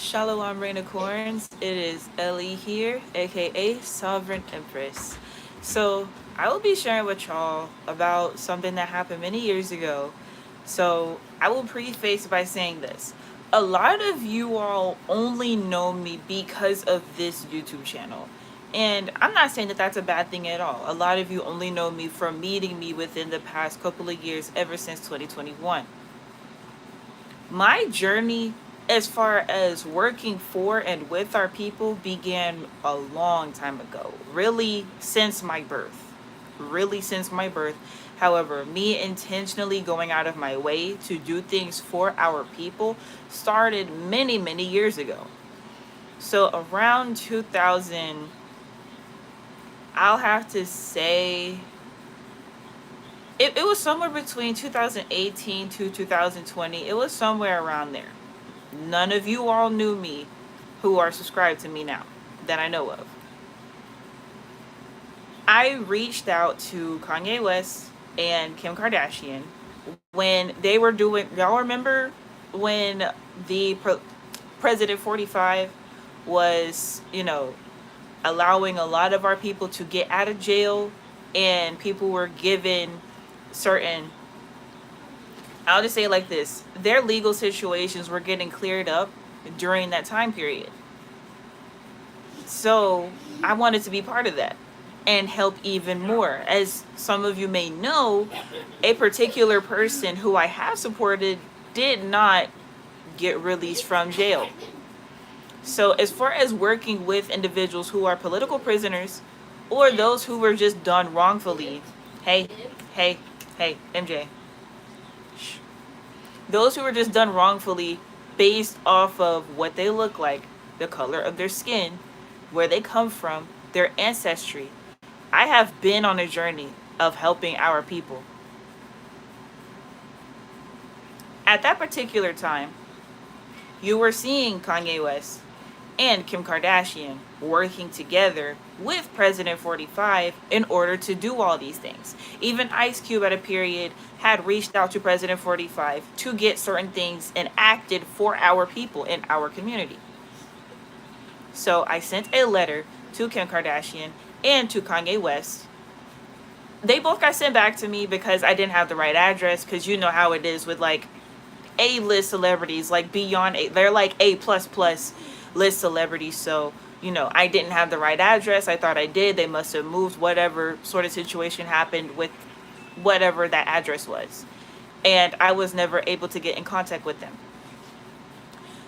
Shalom Rainicorns. It is Ellie here, aka Sovereign Empress. So, I will be sharing with y'all about something that happened many years ago. So, I will preface by saying this. A lot of you all only know me because of this YouTube channel. And I'm not saying that that's a bad thing at all. A lot of you only know me from meeting me within the past couple of years, ever since 2021. My journey as far as working for and with our people began a long time ago, really since my birth. Really since my birth. However, me intentionally going out of my way to do things for our people started many, many years ago. So around 2000, I'll have to say it was somewhere between 2018 to 2020. It was somewhere around there. None of you all knew me who are subscribed to me now that I know of. I reached out to Kanye West and Kim Kardashian when they were doing, y'all remember when the President 45 was, allowing a lot of our people to get out of jail, and people were given certain, I'll just say it like this, their legal situations were getting cleared up during that time period. So I wanted to be part of that and help even more. As some of you may know, a particular person who I have supported did not get released from jail. So as far as working with individuals who are political prisoners or those who were just done wrongfully, hey, MJ, those who were just done wrongfully based off of what they look like, the color of their skin, where they come from, their ancestry. I have been on a journey of helping our people. At that particular time, you were seeing Kanye West and Kim Kardashian working together with President 45 in order to do all these things. Even Ice Cube at a period had reached out to President 45 to get certain things enacted for our people in our community. So I sent a letter to Kim Kardashian and to Kanye West. They both got sent back to me because I didn't have the right address, because you know how it is with like A-list celebrities, like beyond A, they're like A++ list celebrities. So I didn't have the right address. I thought I did. They must have moved, whatever sort of situation happened with whatever that address was, and I was never able to get in contact with them.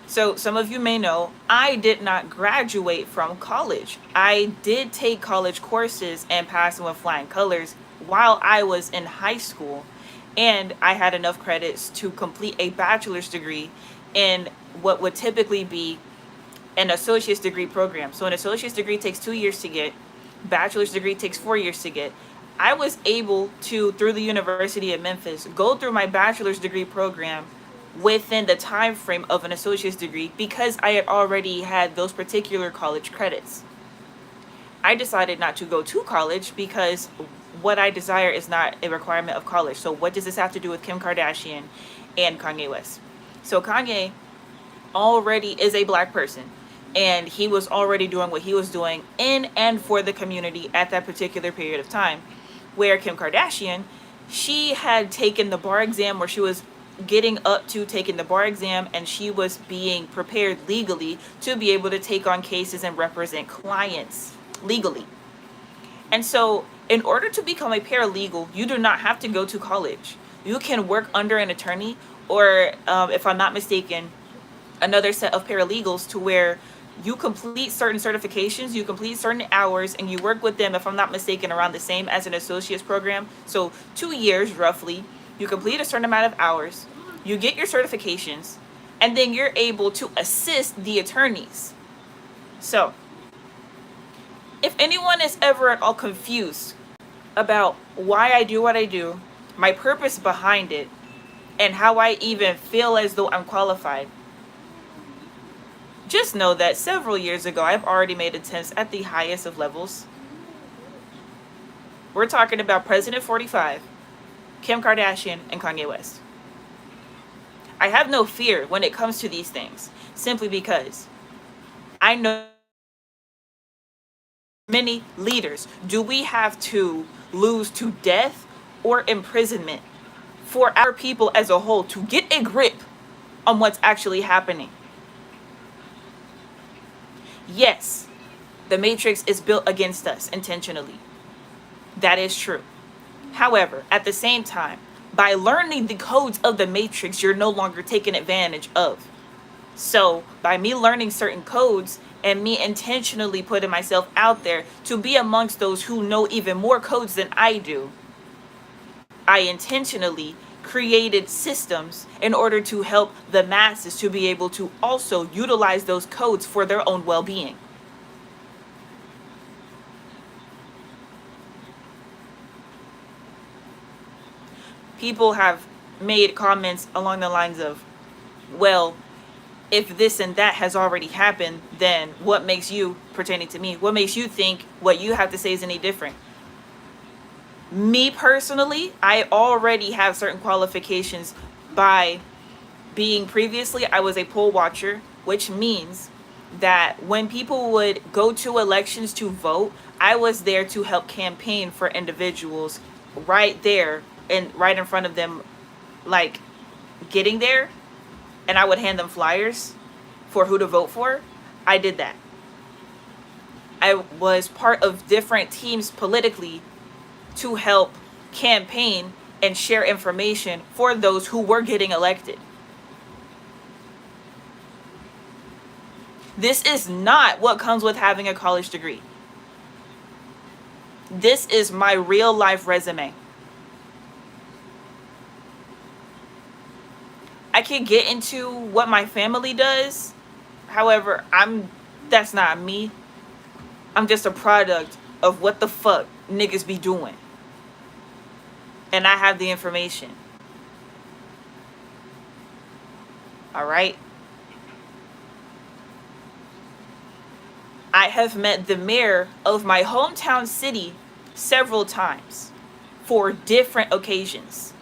So some of you may know I did not graduate from college. I did take college courses and pass them with flying colors while I was in high school, and I had enough credits to complete a bachelor's degree in what would typically be an associate's degree program. So an associate's degree takes 2 years to get, bachelor's degree takes 4 years to get. I was able to, through the University of Memphis, go through my bachelor's degree program within the time frame of an associate's degree because I had already had those particular college credits. I decided not to go to college because what I desire is not a requirement of college. So what does this have to do with Kim Kardashian and Kanye West? So Kanye already is a black person, and he was already doing what he was doing in and for the community at that particular period of time. Where Kim Kardashian, she had taken the bar exam, where she was getting up to taking the bar exam, and she was being prepared legally to be able to take on cases and represent clients legally. And so in order to become a paralegal, you do not have to go to college. You can work under an attorney, or if I'm not mistaken, another set of paralegals, to where you complete certain certifications, you complete certain hours, and you work with them, if I'm not mistaken, around the same as an associate's program. So 2 years roughly, you complete a certain amount of hours, you get your certifications, and then you're able to assist the attorneys. So if anyone is ever at all confused about why I do what I do, my purpose behind it, and how I even feel as though I'm qualified, just know that several years ago, I've already made attempts at the highest of levels. We're talking about President 45, Kim Kardashian, and Kanye West. I have no fear when it comes to these things, simply because I know many leaders. Do we have to lose to death or imprisonment for our people as a whole to get a grip on what's actually happening? Yes, the Matrix is built against us intentionally. That is true. However, at the same time, by learning the codes of the Matrix, you're no longer taken advantage of. So, by me learning certain codes and me intentionally putting myself out there to be amongst those who know even more codes than I do, I intentionally created systems in order to help the masses to be able to also utilize those codes for their own well-being. People have made comments along the lines of, well, if this and that has already happened, then what makes you, pertaining to me, what makes you think what you have to say is any different? Me personally, I already have certain qualifications by being previously, I was a poll watcher, which means that when people would go to elections to vote, I was there to help campaign for individuals right there and right in front of them, like getting there, and I would hand them flyers for who to vote for. I did that. I was part of different teams politically to help campaign and share information for those who were getting elected. This is not what comes with having a college degree. This is my real life resume. I can get into what my family does. However, that's not me. I'm just a product of what the fuck niggas be doing. And I have the information. All right? I have met the mayor of my hometown city several times for different occasions.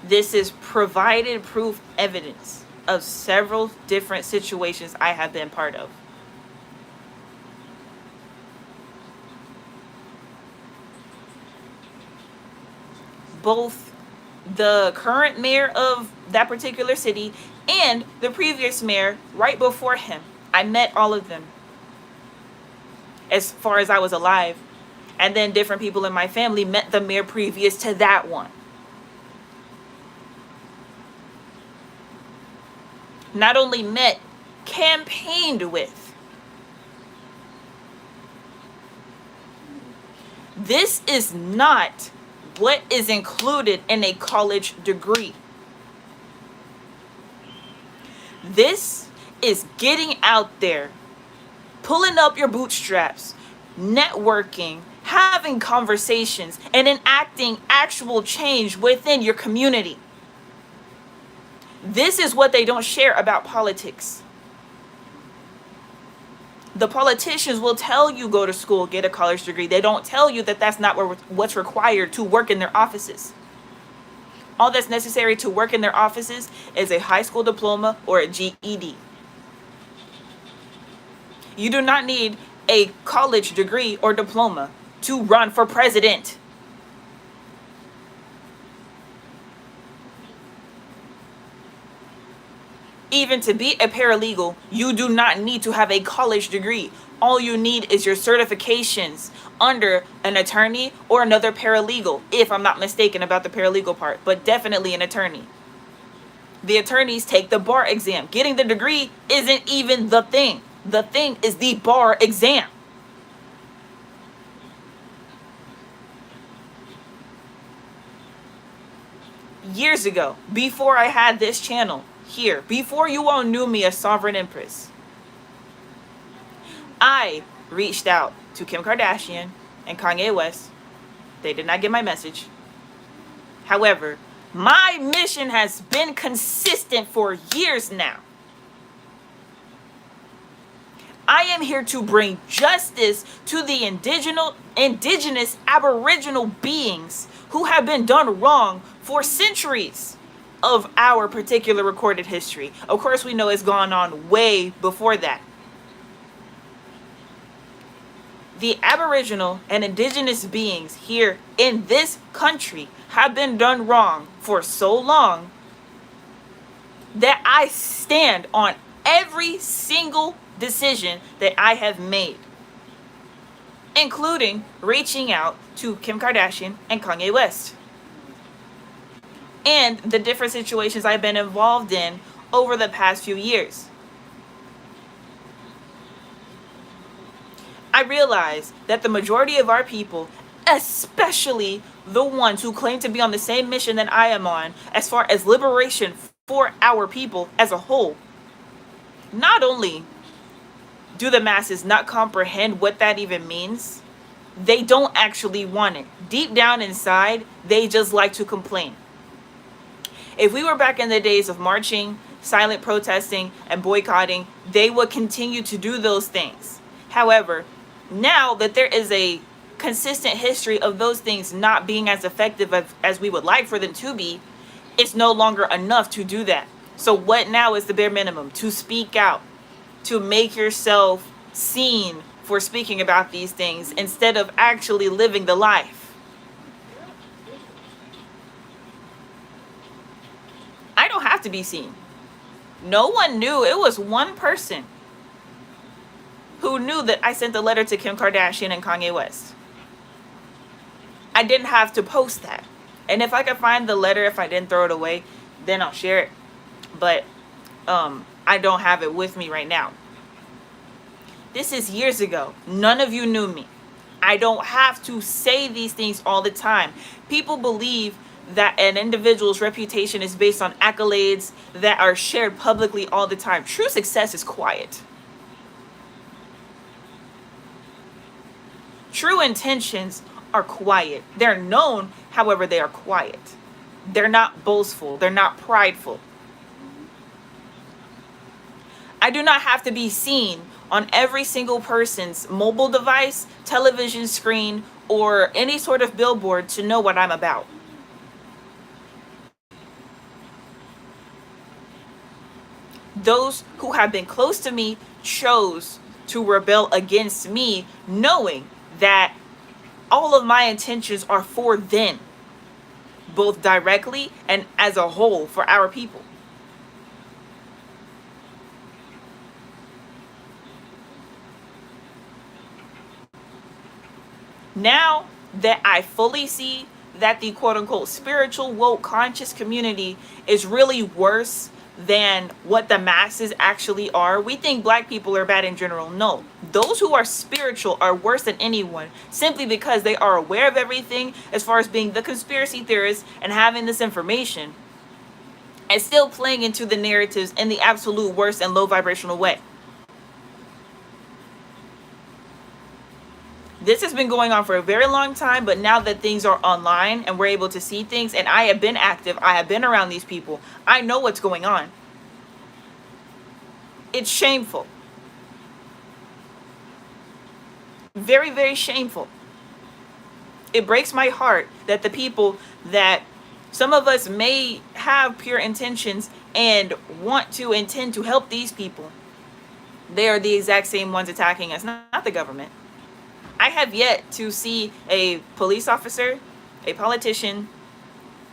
This is provided proof evidence of several different situations I have been part of. Both the current mayor of that particular city and the previous mayor right before him, I met all of them as far as I was alive. And then different people in my family met the mayor previous to that one. Not only met, campaigned with. This is not what is included in a college degree. This is getting out there, pulling up your bootstraps, networking, having conversations, and enacting actual change within your community. This is what they don't share about politics. The politicians will tell you go to school, get a college degree. They don't tell you that that's not what's required to work in their offices. All that's necessary to work in their offices is a high school diploma or a GED. You do not need a college degree or diploma to run for president. Even to be a paralegal, you do not need to have a college degree. All you need is your certifications under an attorney or another paralegal, if I'm not mistaken about the paralegal part, but definitely an attorney. The attorneys take the bar exam. Getting the degree isn't even the thing. The thing is the bar exam. Years ago, before I had this channel, here, before you all knew me as Sovereign Empress, I reached out to Kim Kardashian and Kanye West. They did not get my message. However, my mission has been consistent for years now. I am here to bring justice to the indigenous aboriginal beings who have been done wrong for centuries of our particular recorded history. Of course, we know it's gone on way before that. The aboriginal and indigenous beings here in this country have been done wrong for so long that I stand on every single decision that I have made, including reaching out to Kim Kardashian and Kanye West, and the different situations I've been involved in over the past few years. I realize that the majority of our people, especially the ones who claim to be on the same mission that I am on, as far as liberation for our people as a whole, not only do the masses not comprehend what that even means, they don't actually want it. Deep down inside, they just like to complain. If we were back in the days of marching, silent protesting, and boycotting, they would continue to do those things. However, now that there is a consistent history of those things not being as effective as we would like for them to be, it's no longer enough to do that. So what now is the bare minimum? To speak out, to make yourself seen for speaking about these things instead of actually living the life. I don't have to be seen. No one knew. It was one person who knew that I sent the letter to Kim Kardashian and Kanye West. I didn't have to post that. And if I could find the letter, if I didn't throw it away, then I'll share it. But I don't have it with me right now. This is years ago. None of you knew me. I don't have to say these things all the time. People believe that an individual's reputation is based on accolades that are shared publicly all the time. True success is quiet. True intentions are quiet. They're known, however, they are quiet. They're not boastful. They're not prideful. I do not have to be seen on every single person's mobile device, television screen, or any sort of billboard to know what I'm about. Those who have been close to me chose to rebel against me, knowing that all of my intentions are for them, both directly and as a whole for our people. Now that I fully see that the quote unquote spiritual, woke, conscious community is really worse than what the masses actually are. We think black people are bad in general. No, those who are spiritual are worse than anyone, simply because they are aware of everything as far as being the conspiracy theorists and having this information and still playing into the narratives in the absolute worst and low vibrational way. This has been going on for a very long time, but now that things are online and we're able to see things, and I have been active, I have been around these people, I know what's going on. It's shameful. Very, very shameful. It breaks my heart that the people that some of us may have pure intentions and intend to help these people, they are the exact same ones attacking us, not the government. I have yet to see a police officer, a politician,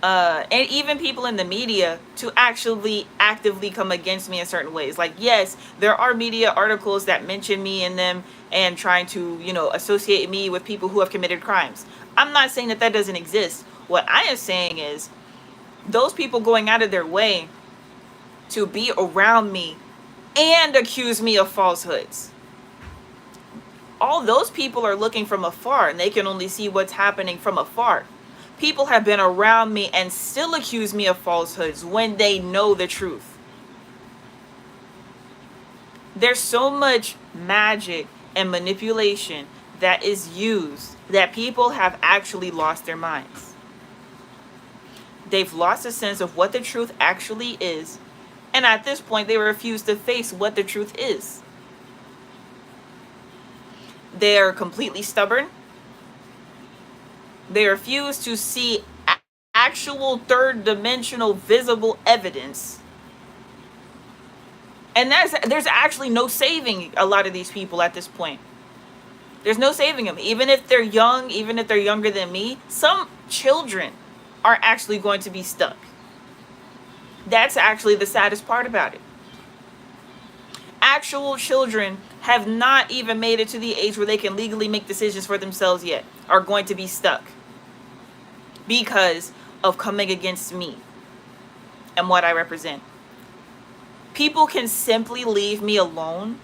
and even people in the media to actually actively come against me in certain ways. Like, yes, there are media articles that mention me in them and trying to, associate me with people who have committed crimes. I'm not saying that doesn't exist. What I am saying is those people going out of their way to be around me and accuse me of falsehoods. All those people are looking from afar, and they can only see what's happening from afar. People have been around me and still accuse me of falsehoods when they know the truth. There's so much magic and manipulation that is used that people have actually lost their minds. They've lost a sense of what the truth actually is, and at this point they refuse to face what the truth is. They are completely stubborn. They refuse to see actual third dimensional visible evidence. And there's actually no saving a lot of these people at this point. There's no saving them. Even if they're young, even if they're younger than me, some children are actually going to be stuck. That's actually the saddest part about it. Actual children have not even made it to the age where they can legally make decisions for themselves yet, are going to be stuck because of coming against me and what I represent. People can simply leave me alone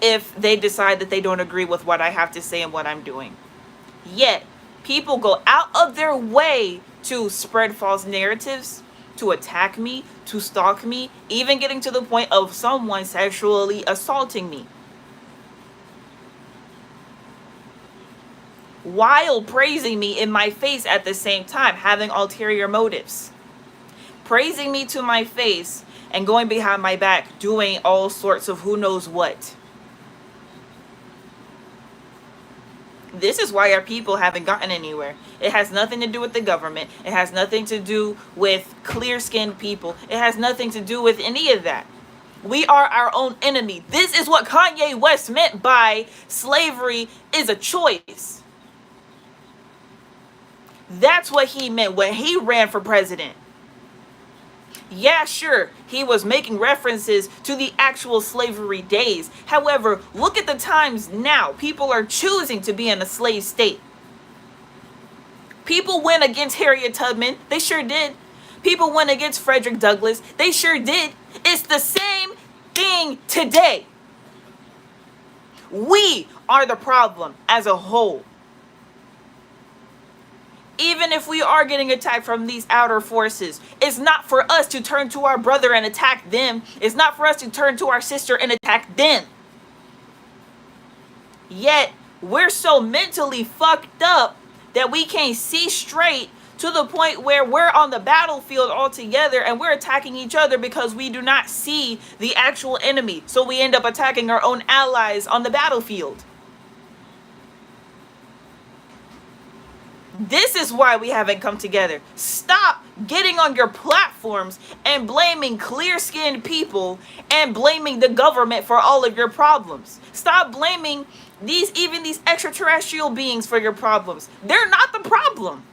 if they decide that they don't agree with what I have to say and what I'm doing. Yet, people go out of their way to spread false narratives, to attack me, to stalk me, even getting to the point of someone sexually assaulting me, while praising me in my face at the same time, having ulterior motives. Praising me to my face and going behind my back, doing all sorts of who knows what. This is why our people haven't gotten anywhere. It has nothing to do with the government. It has nothing to do with clear-skinned people. It has nothing to do with any of that. We are our own enemy. This is what Kanye West meant by slavery is a choice. That's what he meant when he ran for president. Yeah, sure, he was making references to the actual slavery days. However, look at the times now. People are choosing to be in a slave state. People went against Harriet Tubman. They sure did. People went against Frederick Douglass. They sure did. It's the same thing today. We are the problem as a whole. Even if we are getting attacked from these outer forces, it's not for us to turn to our brother and attack them. It's not for us to turn to our sister and attack them. Yet, we're so mentally fucked up that we can't see straight, to the point where we're on the battlefield all together and we're attacking each other because we do not see the actual enemy. So we end up attacking our own allies on the battlefield. This is why we haven't come together. Stop getting on your platforms and blaming clear-skinned people and blaming the government for all of your problems. Stop blaming these extraterrestrial beings for your problems. They're not the problem.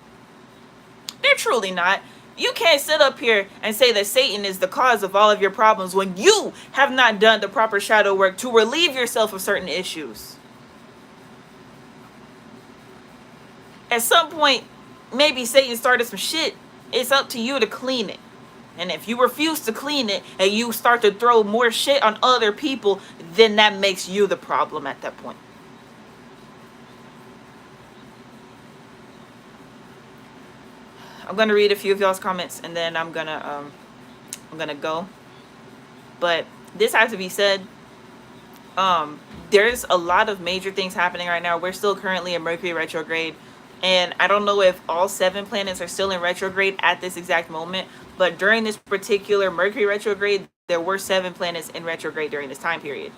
They're truly not. You can't sit up here and say that Satan is the cause of all of your problems when you have not done the proper shadow work to relieve yourself of certain issues. At some point, maybe Satan started some shit. It's up to you to clean it. And if you refuse to clean it and you start to throw more shit on other people, then that makes you the problem at that point. I'm going to read a few of y'all's comments and then I'm going to go. But this has to be said. There's a lot of major things happening right now. We're still currently in Mercury retrograde. And I don't know if all 7 planets are still in retrograde at this exact moment, but during this particular Mercury retrograde, there were 7 planets in retrograde during this time period.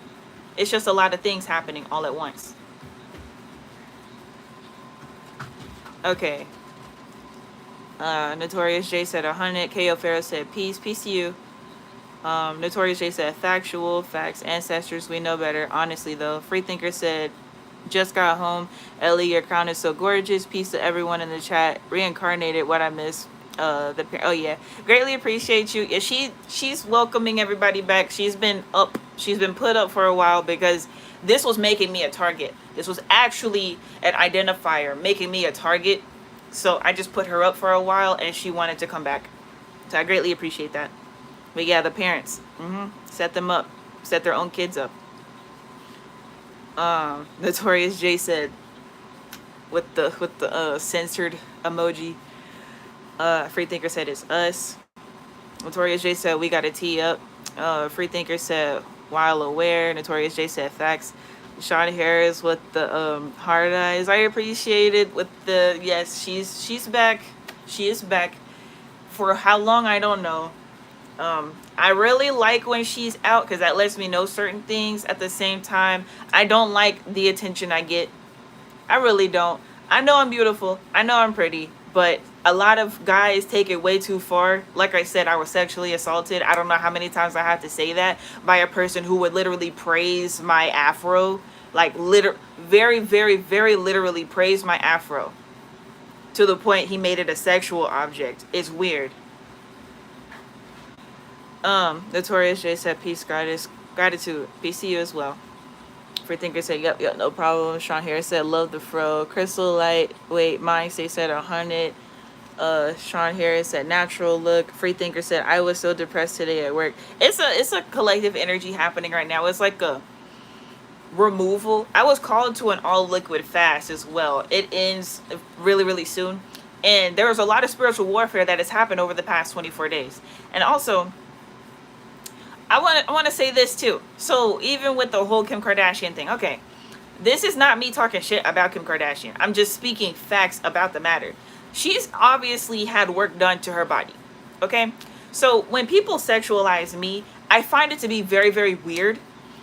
It's just a lot of things happening all at once. Okay. Notorious J said 100. KO Pharaoh said peace. Peace to you. Notorious J said factual. Facts. Ancestors, we know better. Honestly, though. Freethinker said just got home. Ellie, your crown is so gorgeous. Peace to everyone in the chat. Reincarnated, what I missed. Oh yeah, greatly appreciate you. Yeah, she's welcoming everybody back. She's been put up for a while because this was making me a target. This was actually an identifier making me a target. So I just put her up for a while and she wanted to come back. So I greatly appreciate that. But yeah, the parents, set them up, set their own kids up. Notorious J said with the censored emoji. Freethinker said it's us. Notorious J said we gotta tee up. Freethinker said while aware. Notorious J said facts. Sean Harris with the hard eyes. I appreciate it with the yes. She's back. She is back. For how long I don't know. I really like when she's out because that lets me know certain things. At the same time, I don't like the attention I get. I really don't. I know I'm beautiful. I know I'm pretty, but a lot of guys take it way too far. Like I said, I was sexually assaulted. I don't know how many times I have to say that by a person who would literally praise my afro. Like very, very, very literally praise my afro to the point he made it a sexual object. It's weird. Notorious J said peace, gratitude. Peace to you as well. Free Thinker said, yep, no problem. Sean Harris said, love the fro. Crystal Light, wait, Mindstay said 100. Sean Harris said, natural look. Free Thinker said, I was so depressed today at work. It's a collective energy happening right now. It's like a removal. I was called to an all liquid fast as well. It ends really, really soon. And there was a lot of spiritual warfare that has happened over the past 24 days. And also, I want to say this too. So even with the whole Kim Kardashian thing, okay, this is not me talking shit about Kim Kardashian. I'm just speaking facts about the matter. She's obviously had work done to her body, okay? So when people sexualize me, I find it to be very, very weird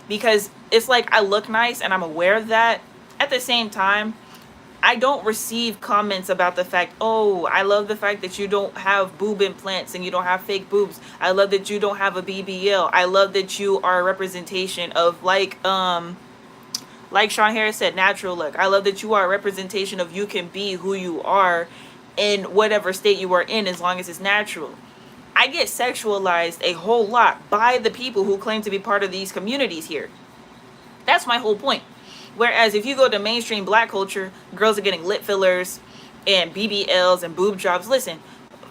because it's like I look nice and I'm aware of that. At the same time, I don't receive comments about the fact, oh, I love the fact that you don't have boob implants and you don't have fake boobs. I love that you don't have a BBL. I love that you are a representation of like Sean Harris said, natural look. I love that you are a representation of you can be who you are in whatever state you are in as long as it's natural. I get sexualized a whole lot by the people who claim to be part of these communities here. That's my whole point. Whereas if you go to mainstream black culture, girls are getting lip fillers and BBLs and boob jobs. Listen,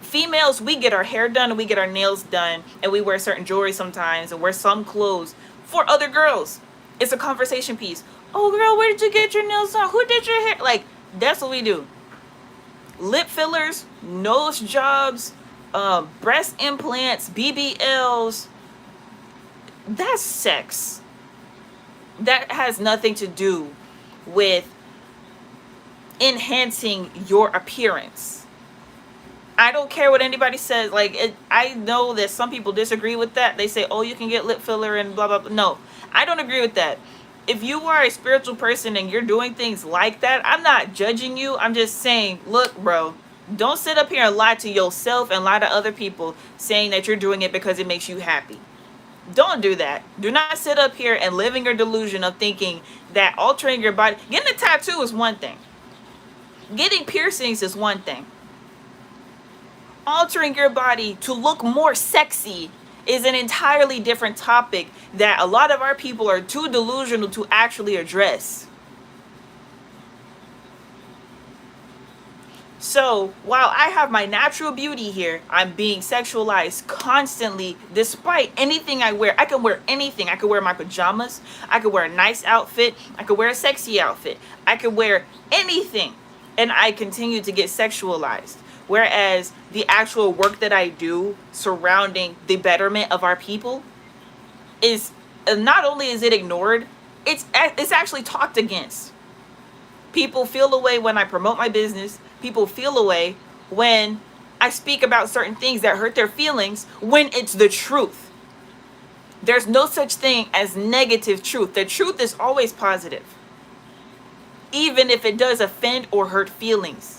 females, we get our hair done and we get our nails done and we wear certain jewelry sometimes and wear some clothes for other girls. It's a conversation piece. Oh girl, where did you get your nails done? Who did your hair? Like, that's what we do. Lip fillers, nose jobs, breast implants, BBLs. That's sex. That has nothing to do with enhancing your appearance. I don't care what anybody says. I know that some people disagree with that. They say, oh, you can get lip filler and blah, blah, blah. No, I don't agree with that. If you are a spiritual person and you're doing things like that, I'm not judging you. I'm just saying, look, bro, don't sit up here and lie to yourself and lie to other people saying that you're doing it because it makes you happy. Don't do that. Do not sit up here and live in your delusion of thinking that altering your body, getting a tattoo is one thing. Getting piercings is one thing. Altering your body to look more sexy is an entirely different topic that a lot of our people are too delusional to actually address. So while I have my natural beauty here, I'm being sexualized constantly despite anything I wear. I can wear anything. I could wear my pajamas. I could wear a nice outfit. I could wear a sexy outfit. I could wear anything. And I continue to get sexualized. Whereas the actual work that I do surrounding the betterment of our people is not only is it ignored, it's actually talked against. People feel away when I promote my business. People feel away when I speak about certain things that hurt their feelings when it's the truth. There's no such thing as negative truth. The truth is always positive, even if it does offend or hurt feelings.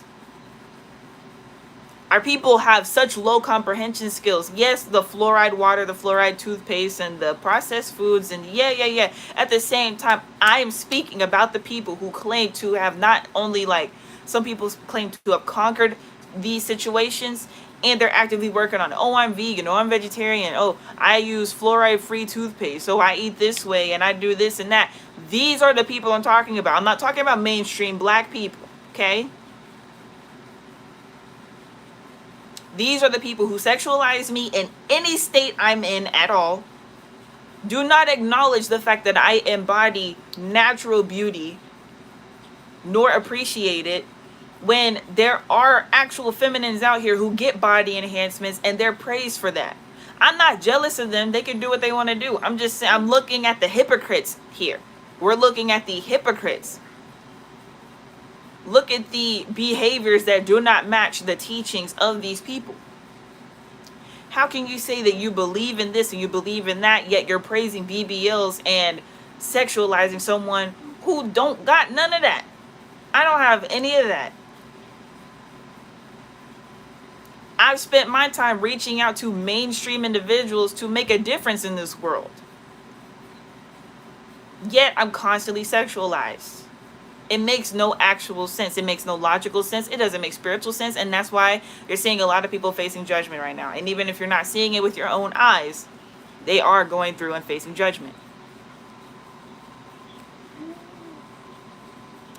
Our people have such low comprehension skills. Yes, the fluoride water, the fluoride toothpaste, and the processed foods, and yeah. At the same time, I am speaking about the people who claim to have not only, like, some people claim to have conquered these situations, and they're actively working on, oh, I'm vegan, oh, I'm vegetarian, oh, I use fluoride-free toothpaste, oh, I eat this way, and I do this and that. These are the people I'm talking about. I'm not talking about mainstream black people, okay? These are the people who sexualize me in any state I'm in at all. Do not acknowledge the fact that I embody natural beauty, nor appreciate it, when there are actual feminines out here who get body enhancements and they're praised for that. I'm not jealous of them. They can do what they want to do. I'm just saying, I'm looking at the hypocrites here. We're looking at the hypocrites. Look at the behaviors that do not match the teachings of these people. How can you say that you believe in this and you believe in that, yet you're praising BBLs and sexualizing someone who don't got none of that? I don't have any of that. I've spent my time reaching out to mainstream individuals to make a difference in this world. Yet I'm constantly sexualized. It makes no actual sense. It makes no logical sense. It doesn't make spiritual sense. And that's why you're seeing a lot of people facing judgment right now. And even if you're not seeing it with your own eyes, they are going through and facing judgment.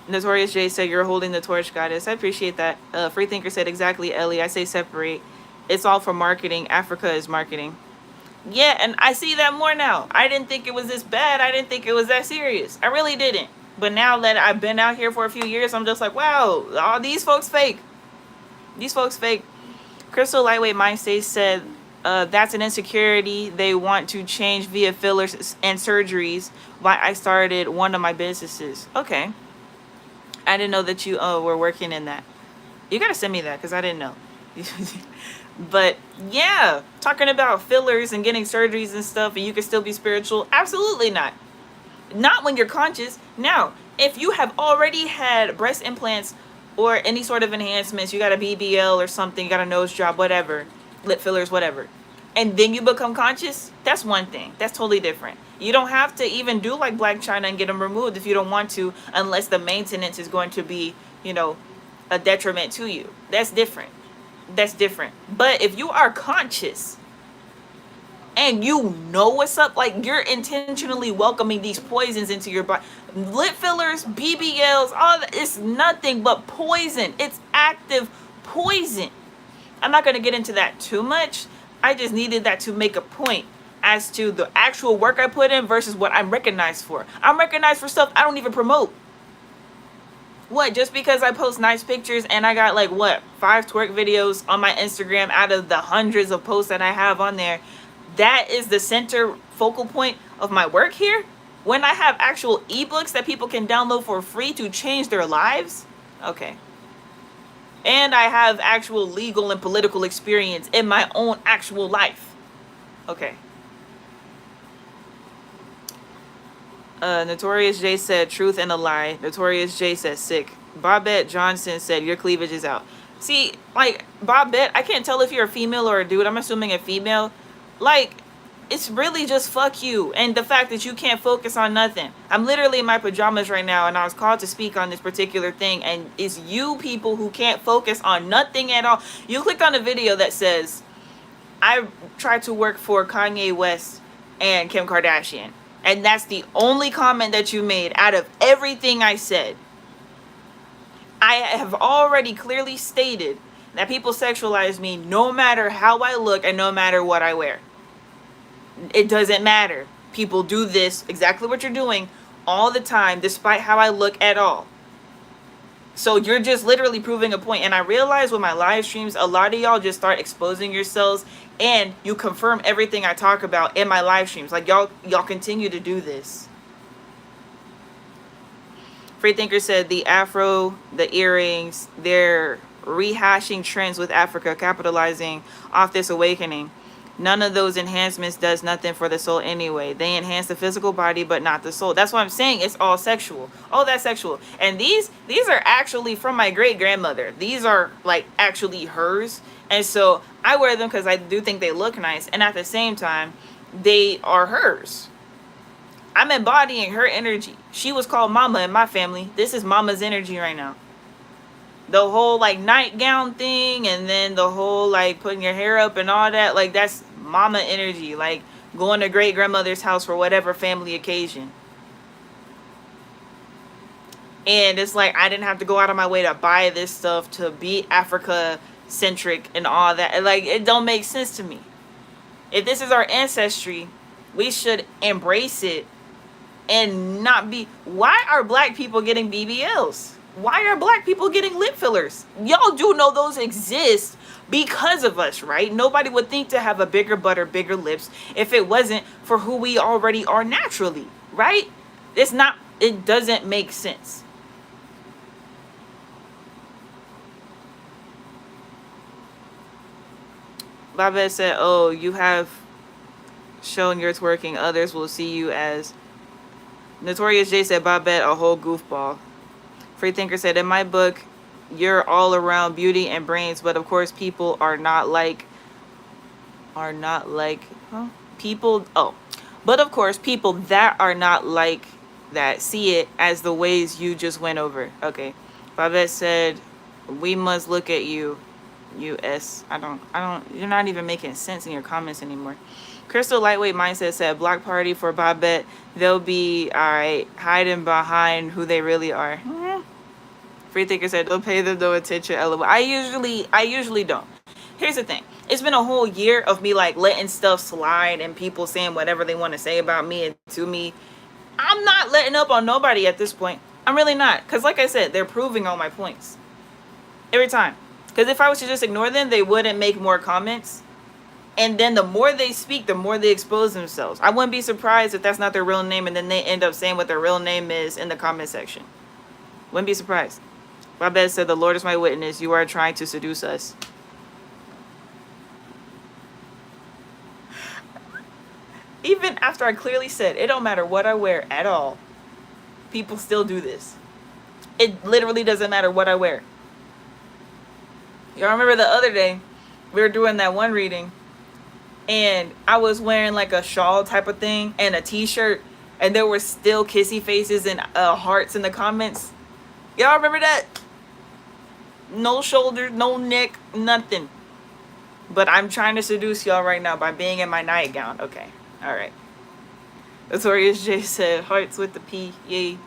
Notorious J said, you're holding the torch, goddess. I appreciate that. Freethinker said, exactly, Ellie. I say separate. It's all for marketing. Africa is marketing. Yeah, and I see that more now. I didn't think it was this bad. I didn't think it was that serious. I really didn't. But now that I've been out here for a few years, I'm just like, wow, all these folks fake. These folks fake. Crystal Lightweight Mindstate said, that's an insecurity they want to change via fillers and surgeries. Why I started one of my businesses. Okay. I didn't know that you were working in that. You got to send me that because I didn't know. But yeah, talking about fillers and getting surgeries and stuff and you can still be spiritual. Absolutely not. Not when you're conscious. Now, if you have already had breast implants or any sort of enhancements, you got a BBL or something, you got a nose job, whatever, lip fillers, whatever, and then you become conscious, that's one thing. That's totally different. You don't have to even do like Black China and get them removed if you don't want to, unless the maintenance is going to be, you know, a detriment to you. That's different. That's different. But if you are conscious and you know what's up, like you're intentionally welcoming these poisons into your body. Lip fillers, BBLs, all that, it's nothing but poison. It's active poison. I'm not going to get into that too much. I just needed that to make a point as to the actual work I put in versus what I'm recognized for. I'm recognized for stuff I don't even promote. What, just because I post nice pictures and I got like what, 5 twerk videos on my Instagram out of the hundreds of posts that I have on there, that is the center focal point of my work here? When I have actual ebooks that people can download for free to change their lives? Okay. And I have actual legal and political experience in my own actual life. Okay. Notorious J said, truth and a lie. Notorious J said, sick. Bobette Johnson said, your cleavage is out. See, like, Bobette, I can't tell if you're a female or a dude. I'm assuming a female. Like, it's really just fuck you. And the fact that you can't focus on nothing. I'm literally in my pajamas right now, and I was called to speak on this particular thing. And it's you people who can't focus on nothing at all. You click on a video that says, I tried to work for Kanye West and Kim Kardashian. And that's the only comment that you made out of everything I said. I have already clearly stated that people sexualize me no matter how I look and no matter what I wear. It doesn't matter. People do this, exactly what you're doing, all the time, despite how I look at all. So you're just literally proving a point. And I realize with my live streams, a lot of y'all just start exposing yourselves and you confirm everything I talk about in my live streams. Like y'all continue to do this. Freethinker said the afro, the earrings, they're rehashing trends with Africa, capitalizing off this awakening. None of those enhancements does nothing for the soul anyway. They enhance the physical body, but not the soul. That's what I'm saying. It's all sexual. All that sexual. And these are actually from my great grandmother. These are like actually hers. And so I wear them because I do think they look nice. And at the same time, they are hers. I'm embodying her energy. She was called Mama in my family. This is Mama's energy right now. The whole like nightgown thing and then the whole like putting your hair up and all that, like that's Mama energy, like going to great grandmother's house for whatever family occasion. And it's like I didn't have to go out of my way to buy this stuff to be Africa centric and all that. Like it don't make sense to me. If this is our ancestry, we should embrace it and not be. Why are black people getting BBLs? Why are black people getting lip fillers? Y'all do know those exist because of us, right? Nobody would think to have a bigger butt or bigger lips if it wasn't for who we already are naturally, right? It doesn't make sense. Babette said, oh, you have shown your twerking. Others will see you as. Notorious J said, Babette, a whole goofball. Freethinker said, in my book, you're all around beauty and brains, but of course people are not like, people, oh. But of course people that are not like that see it as the ways you just went over. Okay. Babette said, we must look at you. US. I don't, you're not even making sense in your comments anymore. Crystal Lightweight Mindset said, block party for Babette. They'll be alright, hiding behind who they really are. Freethinker said, don't pay them no attention, LOL. I usually don't. Here's the thing. It's been a whole year of me like letting stuff slide and people saying whatever they want to say about me and to me. I'm not letting up on nobody at this point. I'm really not. Because like I said, they're proving all my points. Every time. Because if I was to just ignore them, they wouldn't make more comments. And then the more they speak, the more they expose themselves. I wouldn't be surprised if that's not their real name and then they end up saying what their real name is in the comment section. Wouldn't be surprised. Babette said, the Lord is my witness. You are trying to seduce us. Even after I clearly said, it don't matter what I wear at all. People still do this. It literally doesn't matter what I wear. Y'all remember the other day, we were doing that one reading, and I was wearing like a shawl type of thing and a t-shirt, and there were still kissy faces and hearts in the comments. Y'all remember that? No shoulders, no neck, nothing. But I'm trying to seduce y'all right now by being in my nightgown. Okay, all right. Notorious J said, hearts with the P, yay.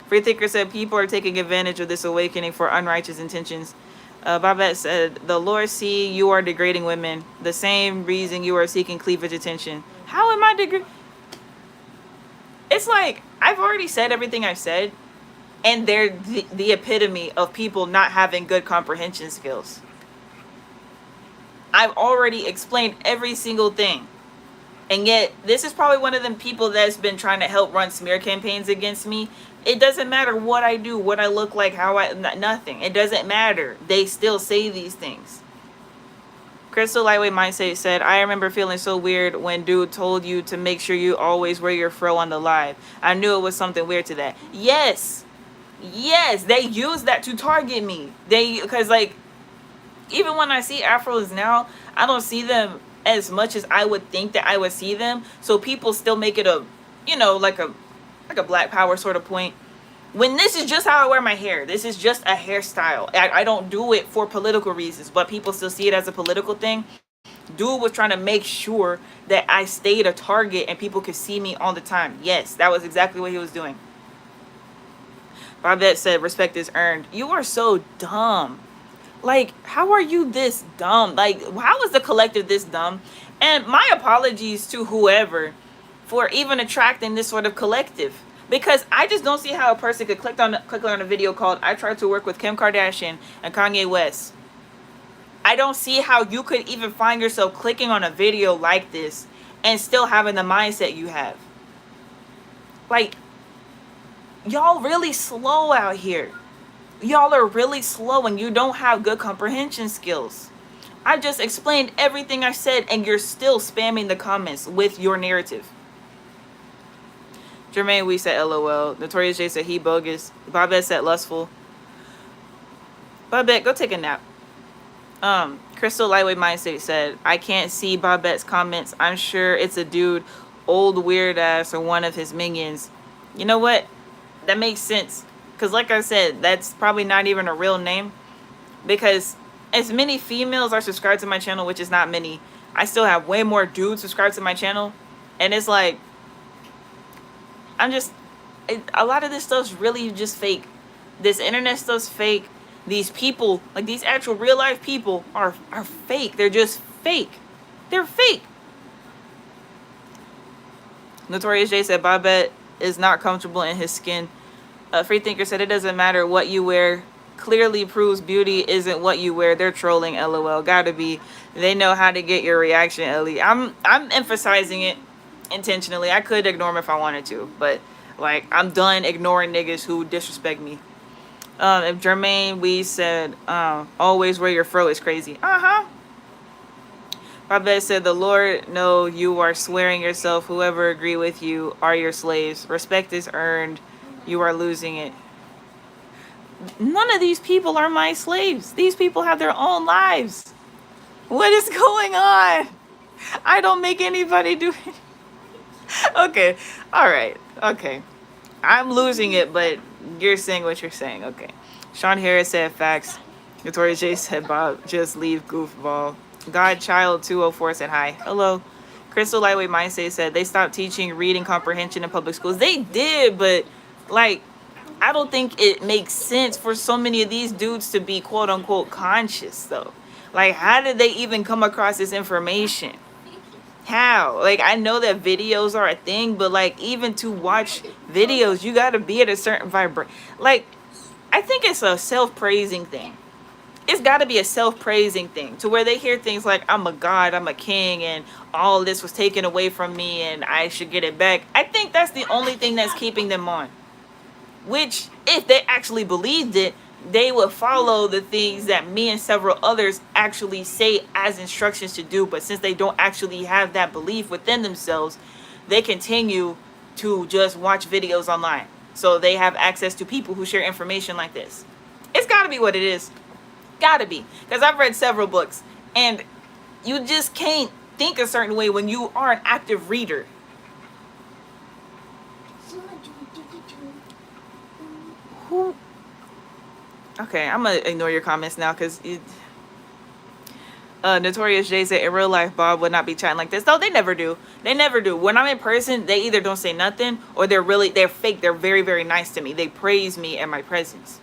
Freethinker said, people are taking advantage of this awakening for unrighteous intentions. Babette said, the Lord see you are degrading women. The same reason you are seeking cleavage attention. How am I degrading? It's like, I've already said everything I've said. And they're the epitome of people not having good comprehension skills. I've already explained every single thing. And yet, this is probably one of them people that's been trying to help run smear campaigns against me. It doesn't matter what I do, what I look like, how I... Nothing. It doesn't matter. They still say these things. Crystal Lightweight Mindset said, I remember feeling so weird when dude told you to make sure you always wear your fro on the live. I knew it was something weird to that. Yes. Yes. They use that to target me. Because, like, even when I see afros now, I don't see them as much as I would think that I would see them. So people still make it a, you know, like a black power sort of point. When this is just how I wear my hair. This is just a hairstyle. I don't do it for political reasons, but people still see it as a political thing. Dude was trying to make sure that I stayed a target and people could see me all the time. Yes, that was exactly what he was doing. Babette said, respect is earned. You are so dumb. Like, how are you this dumb? Like, how is the collective this dumb? And my apologies to whoever for even attracting this sort of collective. Because I just don't see how a person could click on a video called I Tried to Work with Kim Kardashian and Kanye West. I don't see how you could even find yourself clicking on a video like this and still having the mindset you have. Like, y'all really slow out here. Y'all are really slow and you don't have good comprehension skills. I just explained everything I said and you're still spamming the comments with your narrative. Jermaine, we said LOL. Notorious J said he bogus. Babette said lustful. Babette, go take a nap. Crystal Lightweight Mindset said, I can't see Babette's comments. I'm sure it's a dude, old weird ass, or one of his minions. You know what? That makes sense. Because like I said, that's probably not even a real name. Because as many females are subscribed to my channel, which is not many, I still have way more dudes subscribed to my channel. And it's like, a lot of this stuff's really just fake. This internet stuff's fake. These people, like these actual real life people are fake. They're just fake. They're fake. Notorious J said Babette is not comfortable in his skin. Freethinker said it doesn't matter what you wear. Clearly proves beauty isn't what you wear. They're trolling, LOL. Gotta be. They know how to get your reaction, Ellie. I'm emphasizing it intentionally. I could ignore them if I wanted to, but like I'm done ignoring niggas who disrespect me. If Jermaine we said always wear your fro is crazy. Babette said, the Lord, no, you are swearing yourself. Whoever agree with you are your slaves. Respect is earned. You are losing it. None of these people are my slaves. These people have their own lives. What is going on? I don't make anybody do it. Okay. All right. Okay. I'm losing it, but you're saying what you're saying. Okay. Sean Harris said facts. Victoria J said Bob, just leave goofball. Godchild 204 said hi. Hello. Crystal Lightweight Mindset said they stopped teaching reading comprehension in public schools. They did, but like I don't think it makes sense for so many of these dudes to be quote unquote conscious though. Like how did they even come across this information? How? Like I know that videos are a thing, but like even to watch videos, you got to be at a certain vibration. Like I think it's a self-praising thing. It's got to be a self-praising thing to where they hear things like I'm a god, I'm a king, and all this was taken away from me and I should get it back. I think that's the only thing that's keeping them on. Which if they actually believed it, they would follow the things that me and several others actually say as instructions to do. But since they don't actually have that belief within themselves, they continue to just watch videos online. So they have access to people who share information like this. It's got to be what it is. Gotta be. Because I've read several books. And you just can't think a certain way when you are an active reader. Who? Okay, I'm going to ignore your comments now because Notorious Jay said in real life Bob would not be chatting like this. No, they never do. They never do. When I'm in person, they either don't say nothing or they're fake. They're very, very nice to me. They praise me and my presence.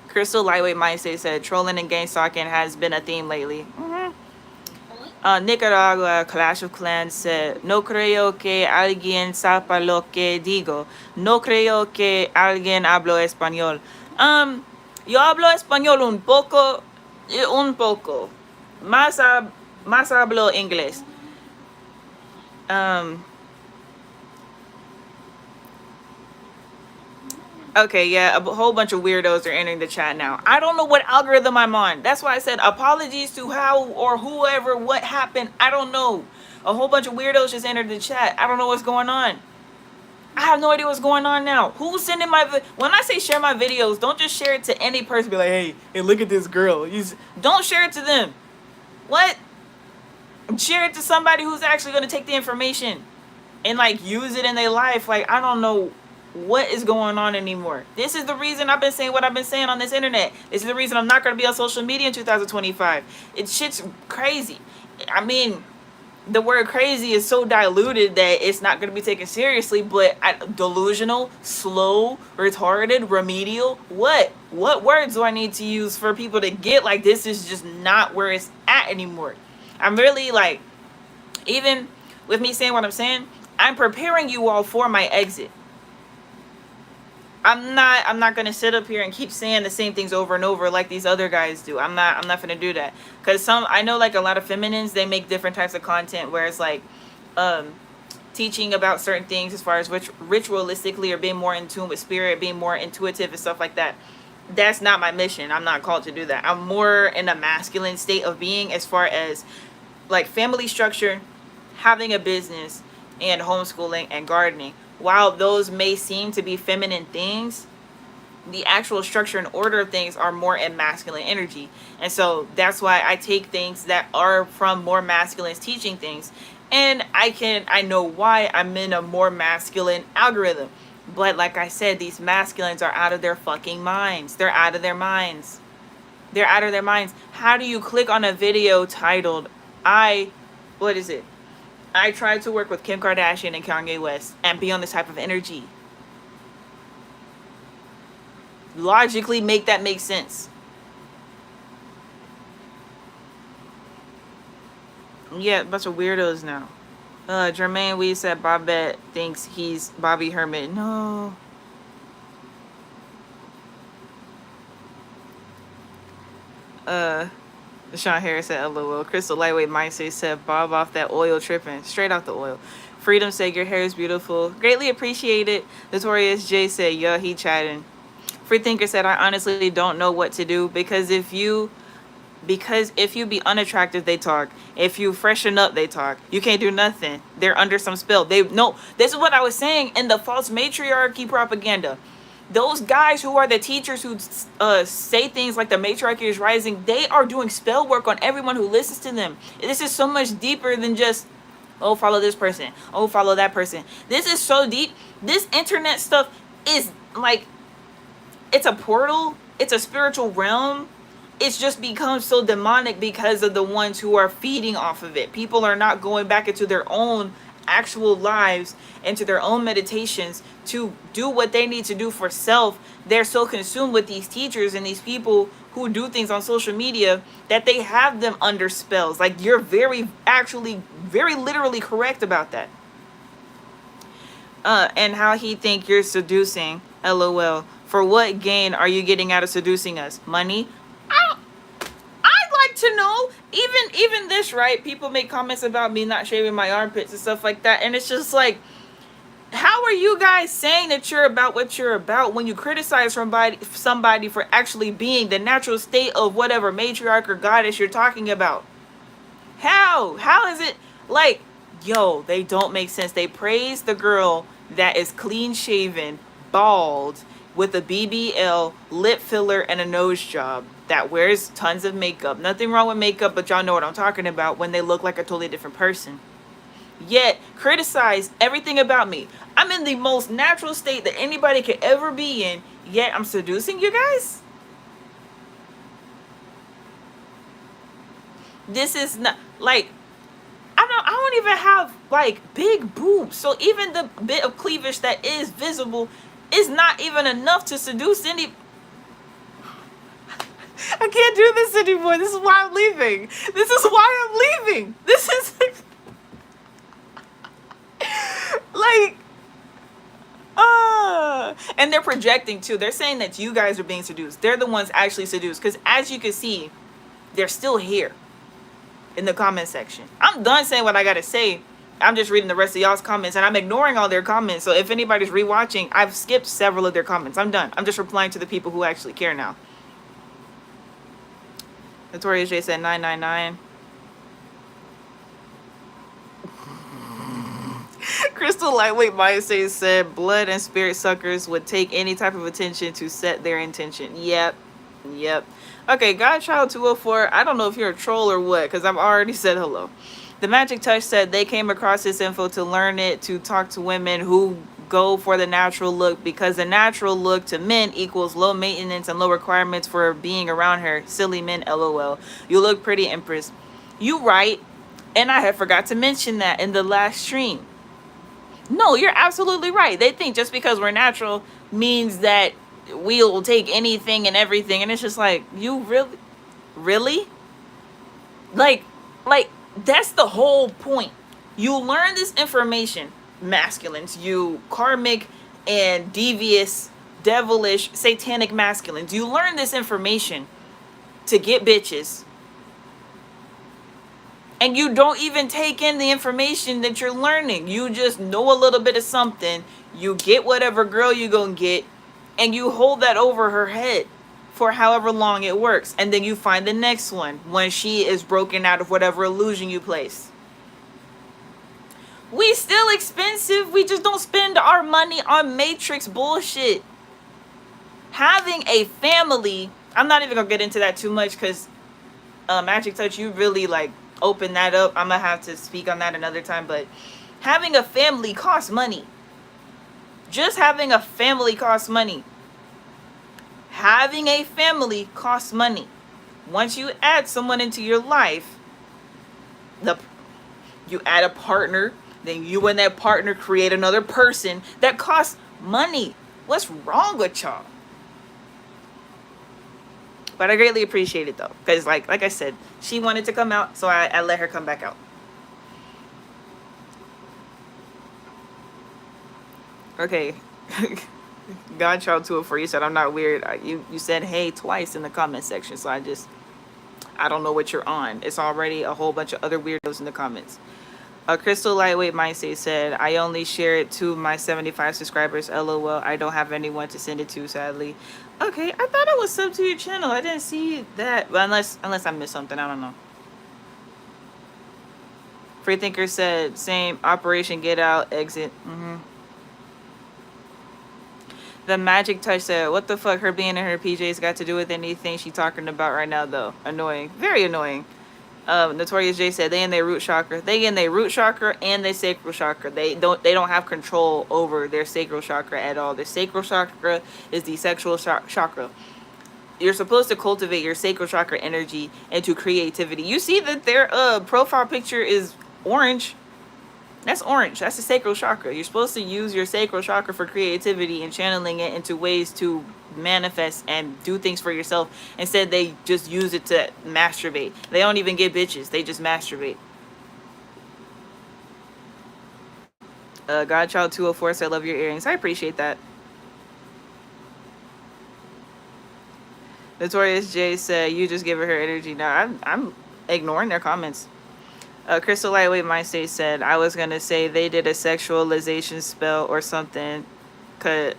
Crystal Lightweight Mindset said trolling and gang stalking has been a theme lately. Nicaragua Clash of Clans said no creo que alguien sepa lo que digo. No creo que alguien hablo español. Yo hablo español un poco. Más hablo inglés. Okay, yeah, a whole bunch of weirdos are entering the chat now. I don't know what algorithm I'm on. That's why I said apologies to how or whoever, what happened. I don't know. A whole bunch of weirdos just entered the chat. I don't know what's going on. I have no idea what's going on now. Who's sending when I say share my videos, don't just share it to any person. Be like, hey, look at this girl. Don't share it to them. What? Share it to somebody who's actually going to take the information and like use it in their life. Like, I don't know what is going on anymore. This is the reason I've been saying what I've been saying on this internet. This is the reason I'm not going to be on social media in 2025. Shit's crazy. I mean, the word crazy is so diluted that it's not going to be taken seriously, but delusional, slow, retarded, remedial, what words do I need to use for people to get like this is just not where it's at anymore? I'm really like, even with me saying what I'm saying, I'm preparing you all for my exit. I'm not gonna sit up here and keep saying the same things over and over like these other guys do. I'm not gonna do that. Cause I know like a lot of feminines, they make different types of content where it's like teaching about certain things as far as ritualistically or being more in tune with spirit, being more intuitive and stuff like that. That's not my mission. I'm not called to do that. I'm more in a masculine state of being as far as like family structure, having a business, and homeschooling and gardening. While those may seem to be feminine things, the actual structure and order of things are more in masculine energy. And so that's why I take things that are from more masculines teaching things. And I know why I'm in a more masculine algorithm. But like I said, these masculines are out of their fucking minds. They're out of their minds. They're out of their minds. How do you click on a video titled, what is it? I tried to work with Kim Kardashian and Kanye West and be on this type of energy. Logically make that make sense. Yeah, a bunch of weirdos now. Jermaine Wee said Bobette thinks he's Bobby Hermit. No. Sean Harris said LOL. Crystal Lightweight Mindset said Bob off that oil tripping. Straight off the oil. Freedom said your hair is beautiful. Greatly appreciate it. Notorious J said he chatting. Free Thinker said I honestly don't know what to do because if you Because if you be unattractive, they talk. If you freshen up, they talk. You can't do nothing. They're under some spell. They no. This is what I was saying in the false matriarchy propaganda. Those guys who are the teachers who say things like the matriarchy is rising, they are doing spell work on everyone who listens to them. This is so much deeper than just, oh, follow this person. Oh, follow that person. This is so deep. This internet stuff is like, it's a portal. It's a spiritual realm. It's just become so demonic because of the ones who are feeding off of it. People are not going back into their own actual lives, into their own meditations to do what they need to do for self. They're so consumed with these teachers and these people who do things on social media that they have them under spells. Like, you're very literally correct about that. And how he think you're seducing, LOL. For what gain are you getting out of seducing us? Money? I'd like to know. Even this, right? People make comments about me not shaving my armpits and stuff like that, and it's just like, how are you guys saying that you're about what you're about when you criticize somebody for actually being the natural state of whatever matriarch or goddess you're talking about? How is it like, yo, they don't make sense. They praise the girl that is clean shaven, bald, with a BBL, lip filler, and a nose job, that wears tons of makeup. Nothing wrong with makeup, but y'all know what I'm talking about when they look like a totally different person. Yet criticize everything about me. I'm in the most natural state that anybody could ever be in, yet I'm seducing you guys? This is not like, I don't even have like big boobs. So even the bit of cleavage that is visible is not even enough to seduce any. I can't do this anymore. This is why I'm leaving. This is why I'm leaving. This is like, and they're projecting too. They're saying that you guys are being seduced. They're the ones actually seduced, because as you can see, they're still here in the comment section. I'm done saying what I gotta say. I'm just reading the rest of y'all's comments, and I'm ignoring all their comments. So if anybody's rewatching, I've skipped several of their comments. I'm done. I'm just replying to the people who actually care now. Notorious J said 999. Crystal Lightweight Biases said blood and spirit suckers would take any type of attention to set their intention. Yep. Okay, Godchild 204. I don't know if you're a troll or what, because I've already said hello. The Magic Touch said they came across this info to learn it, to talk to women who go for the natural look, because the natural look to men equals low maintenance and low requirements for being around her. Silly men, LOL. You look pretty, Empress. You right. And I had forgot to mention that in the last stream. No, you're absolutely right. They think just because we're natural means that we'll take anything and everything. And it's just like, you really? Like, that's the whole point. You learn this information, masculines, you karmic and devious, devilish, satanic masculines. You learn this information to get bitches. And you don't even take in the information that you're learning. You just know a little bit of something. You get whatever girl you gonna get, and you hold that over her head for however long it works. And then you find the next one when she is broken out of whatever illusion you place. We still expensive. We just don't spend our money on Matrix bullshit. Having a family, I'm not even gonna get into that too much, because Magic Touch, you really like open that up. I'm gonna have to speak on that another time. But having a family costs money. Just having a family costs money. Having a family costs money. Once you add someone into your life, you add a partner, then you and that partner create another person that costs money. What's wrong with y'all? But I greatly appreciate it though, because like I said, she wanted to come out, so I let her come back out. Okay. Godchild 204, you said I'm not weird. You said hey twice in the comment section, so I don't know what you're on. It's already a whole bunch of other weirdos in the comments. Crystal Lightweight Mindstate said, I only share it to my 75 subscribers. LOL. I don't have anyone to send it to, sadly. Okay, I thought I was sub to your channel. I didn't see that. But unless I missed something. I don't know. Freethinker said, same. Operation Get Out, exit. The Magic Touch said, what the fuck her being in her PJs got to do with anything she talking about right now, though? Annoying. Very annoying. Notorious J said, they in their root chakra. They in their root chakra and their sacral chakra. They don't have control over their sacral chakra at all. Their sacral chakra is the sexual chakra. You're supposed to cultivate your sacral chakra energy into creativity. You see that their profile picture is orange. That's orange. That's the sacral chakra. You're supposed to use your sacral chakra for creativity and channeling it into ways to manifest and do things for yourself. Instead, they just use it to masturbate. They don't even get bitches. They just masturbate. Godchild 204 said, I love your earrings. I appreciate that. Notorious J said, you just give her energy. Now, I'm ignoring their comments. Crystal Lightweight Mindstate said, I was going to say they did a sexualization spell or something. I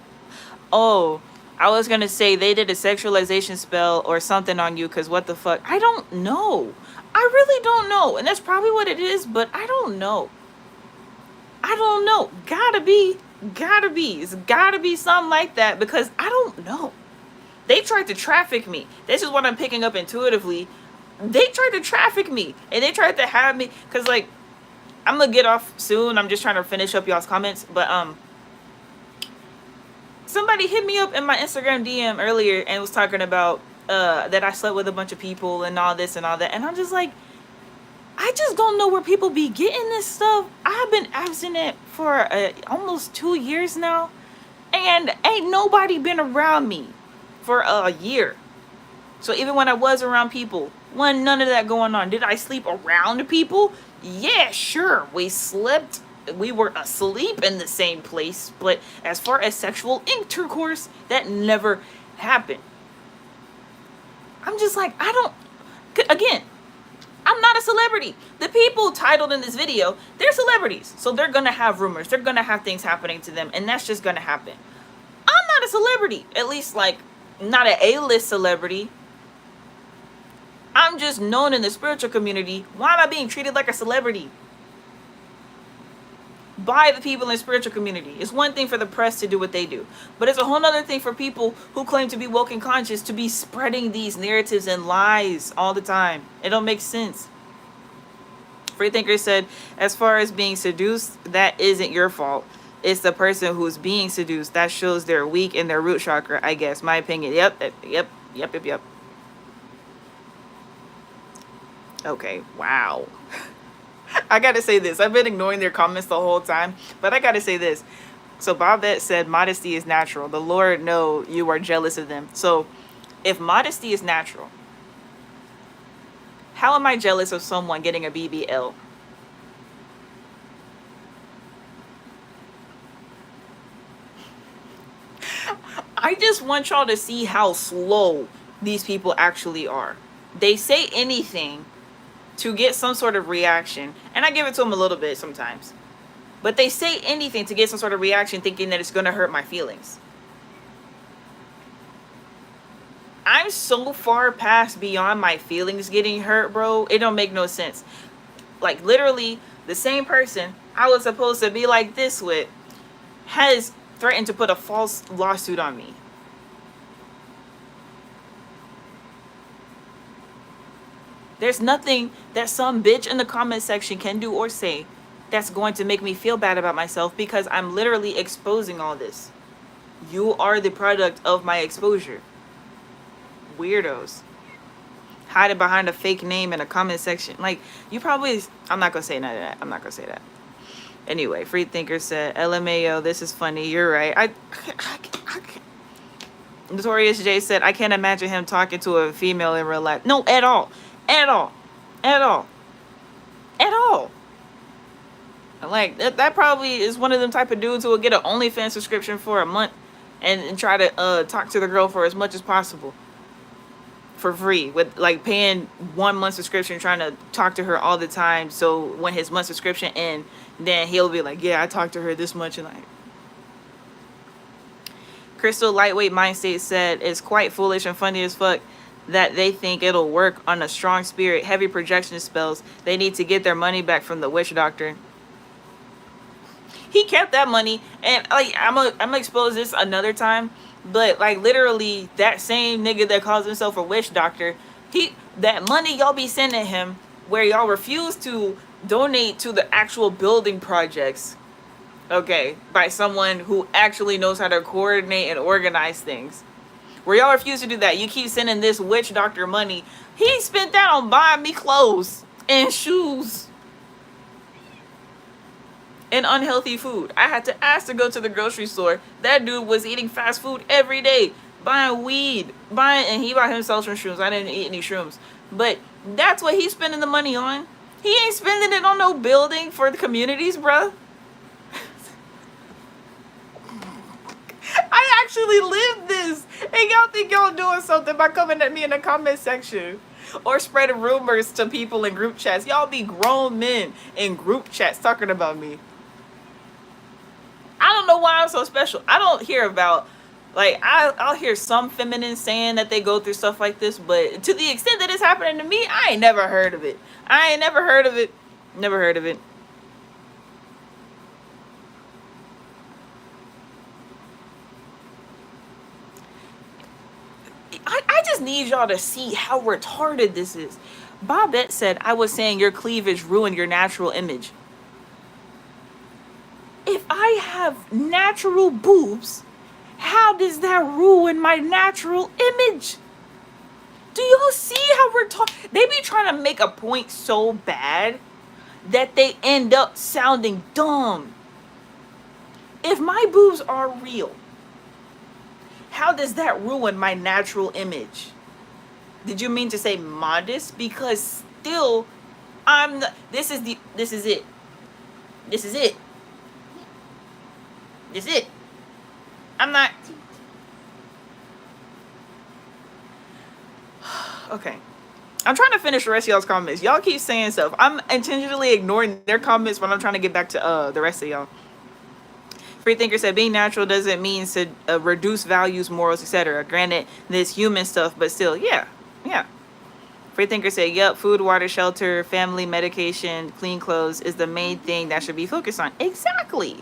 was going to say they did a sexualization spell or something on you because what the fuck? I don't know. I really don't know. And that's probably what it is, but I don't know. I don't know. Gotta be. It's gotta be something like that because I don't know. They tried to traffic me. This is what I'm picking up intuitively. They tried to traffic me and they tried to have me because like I'm gonna get off soon. I'm just trying to finish up y'all's comments, but somebody hit me up in my Instagram DM earlier and was talking about that I slept with a bunch of people and all this and all that, and I'm just like, I just don't know where people be getting this stuff. I've been abstinent for almost 2 years now, and ain't nobody been around me for a year. So even when I was around people, wasn't none of that going on. Did I sleep around people? Yeah, sure. We slept. We were asleep in the same place. But as far as sexual intercourse, that never happened. I'm just like, again, I'm not a celebrity. The people titled in this video, they're celebrities. So they're going to have rumors. They're going to have things happening to them. And that's just going to happen. I'm not a celebrity. At least like not an A-list celebrity. I'm just known in the spiritual community. Why am I being treated like a celebrity? By the people in the spiritual community. It's one thing for the press to do what they do, but it's a whole other thing for people who claim to be woke and conscious to be spreading these narratives and lies all the time. It don't make sense. Freethinker said, as far as being seduced, that isn't your fault. It's the person who's being seduced. That shows they're weak in their root chakra, I guess. My opinion. Yep. Okay, wow. I gotta say this. I've been ignoring their comments the whole time, but I gotta say this. So Bobette said, modesty is natural. The Lord know you are jealous of them. So if modesty is natural, how am I jealous of someone getting a BBL? I just want y'all to see how slow these people actually are. They say anything to get some sort of reaction, and I give it to them a little bit sometimes, but they say anything to get some sort of reaction thinking that it's going to hurt my feelings. I'm so far past beyond my feelings getting hurt, bro. It don't make no sense. Like literally the same person I was supposed to be like this with has threatened to put a false lawsuit on me. There's nothing that some bitch in the comment section can do or say that's going to make me feel bad about myself because I'm literally exposing all this. You are the product of my exposure. Weirdos. Hiding behind a fake name in a comment section. Like, you probably... I'm not going to say none of that. I'm not going to say that. Anyway, Freethinker said, LMAO, this is funny. You're right. I Notorious J said, I can't imagine him talking to a female in real life. No, at all. At all. Like, that probably is one of them type of dudes who will get an OnlyFans subscription for a month and try to talk to the girl for as much as possible. for free with like paying 1 month subscription, trying to talk to her all the time. So when his month subscription end, then he'll be like, yeah, I talked to her this much. And like, Crystal Lightweight Mind State said it's quite foolish and funny as fuck that they think it'll work on a strong spirit, heavy projection spells. They need to get their money back from the witch doctor. He kept that money, and like I'm gonna expose this another time, but like literally that same nigga that calls himself a witch doctor, that money y'all be sending him, where y'all refuse to donate to the actual building projects, okay, by someone who actually knows how to coordinate and organize things, where y'all refuse to do that. You keep sending this witch doctor money. He spent that on buying me clothes and shoes and unhealthy food. I had to ask to go to the grocery store. That dude was eating fast food every day, buying weed, and he bought himself some shrooms. I didn't eat any shrooms, but that's what he's spending the money on. He ain't spending it on no building for the communities, bruh. I actually lived this, and y'all think y'all doing something by coming at me in the comment section or spreading rumors to people in group chats. Y'all be grown men in group chats talking about me. I don't know why I'm so special. I don't hear about, like, I'll hear some feminines saying that they go through stuff like this, but to the extent that it's happening to me, I ain't never heard of it. Never heard of it. I just need y'all to see how retarded this is. Bobette said, I was saying your cleavage ruined your natural image. If I have natural boobs, how does that ruin my natural image? Do y'all see how retarded? They be trying to make a point so bad that they end up sounding dumb. If my boobs are real, how does that ruin my natural image? Did you mean to say modest? Because still, this is it. I'm not. Okay. I'm trying to finish the rest of y'all's comments. Y'all keep saying stuff. I'm intentionally ignoring their comments when I'm trying to get back to the rest of y'all. Freethinker said, being natural doesn't mean to reduce values, morals, etc. Granted, this human stuff, but still, yeah. Freethinker said, yep, food, water, shelter, family, medication, clean clothes is the main thing that should be focused on. Exactly.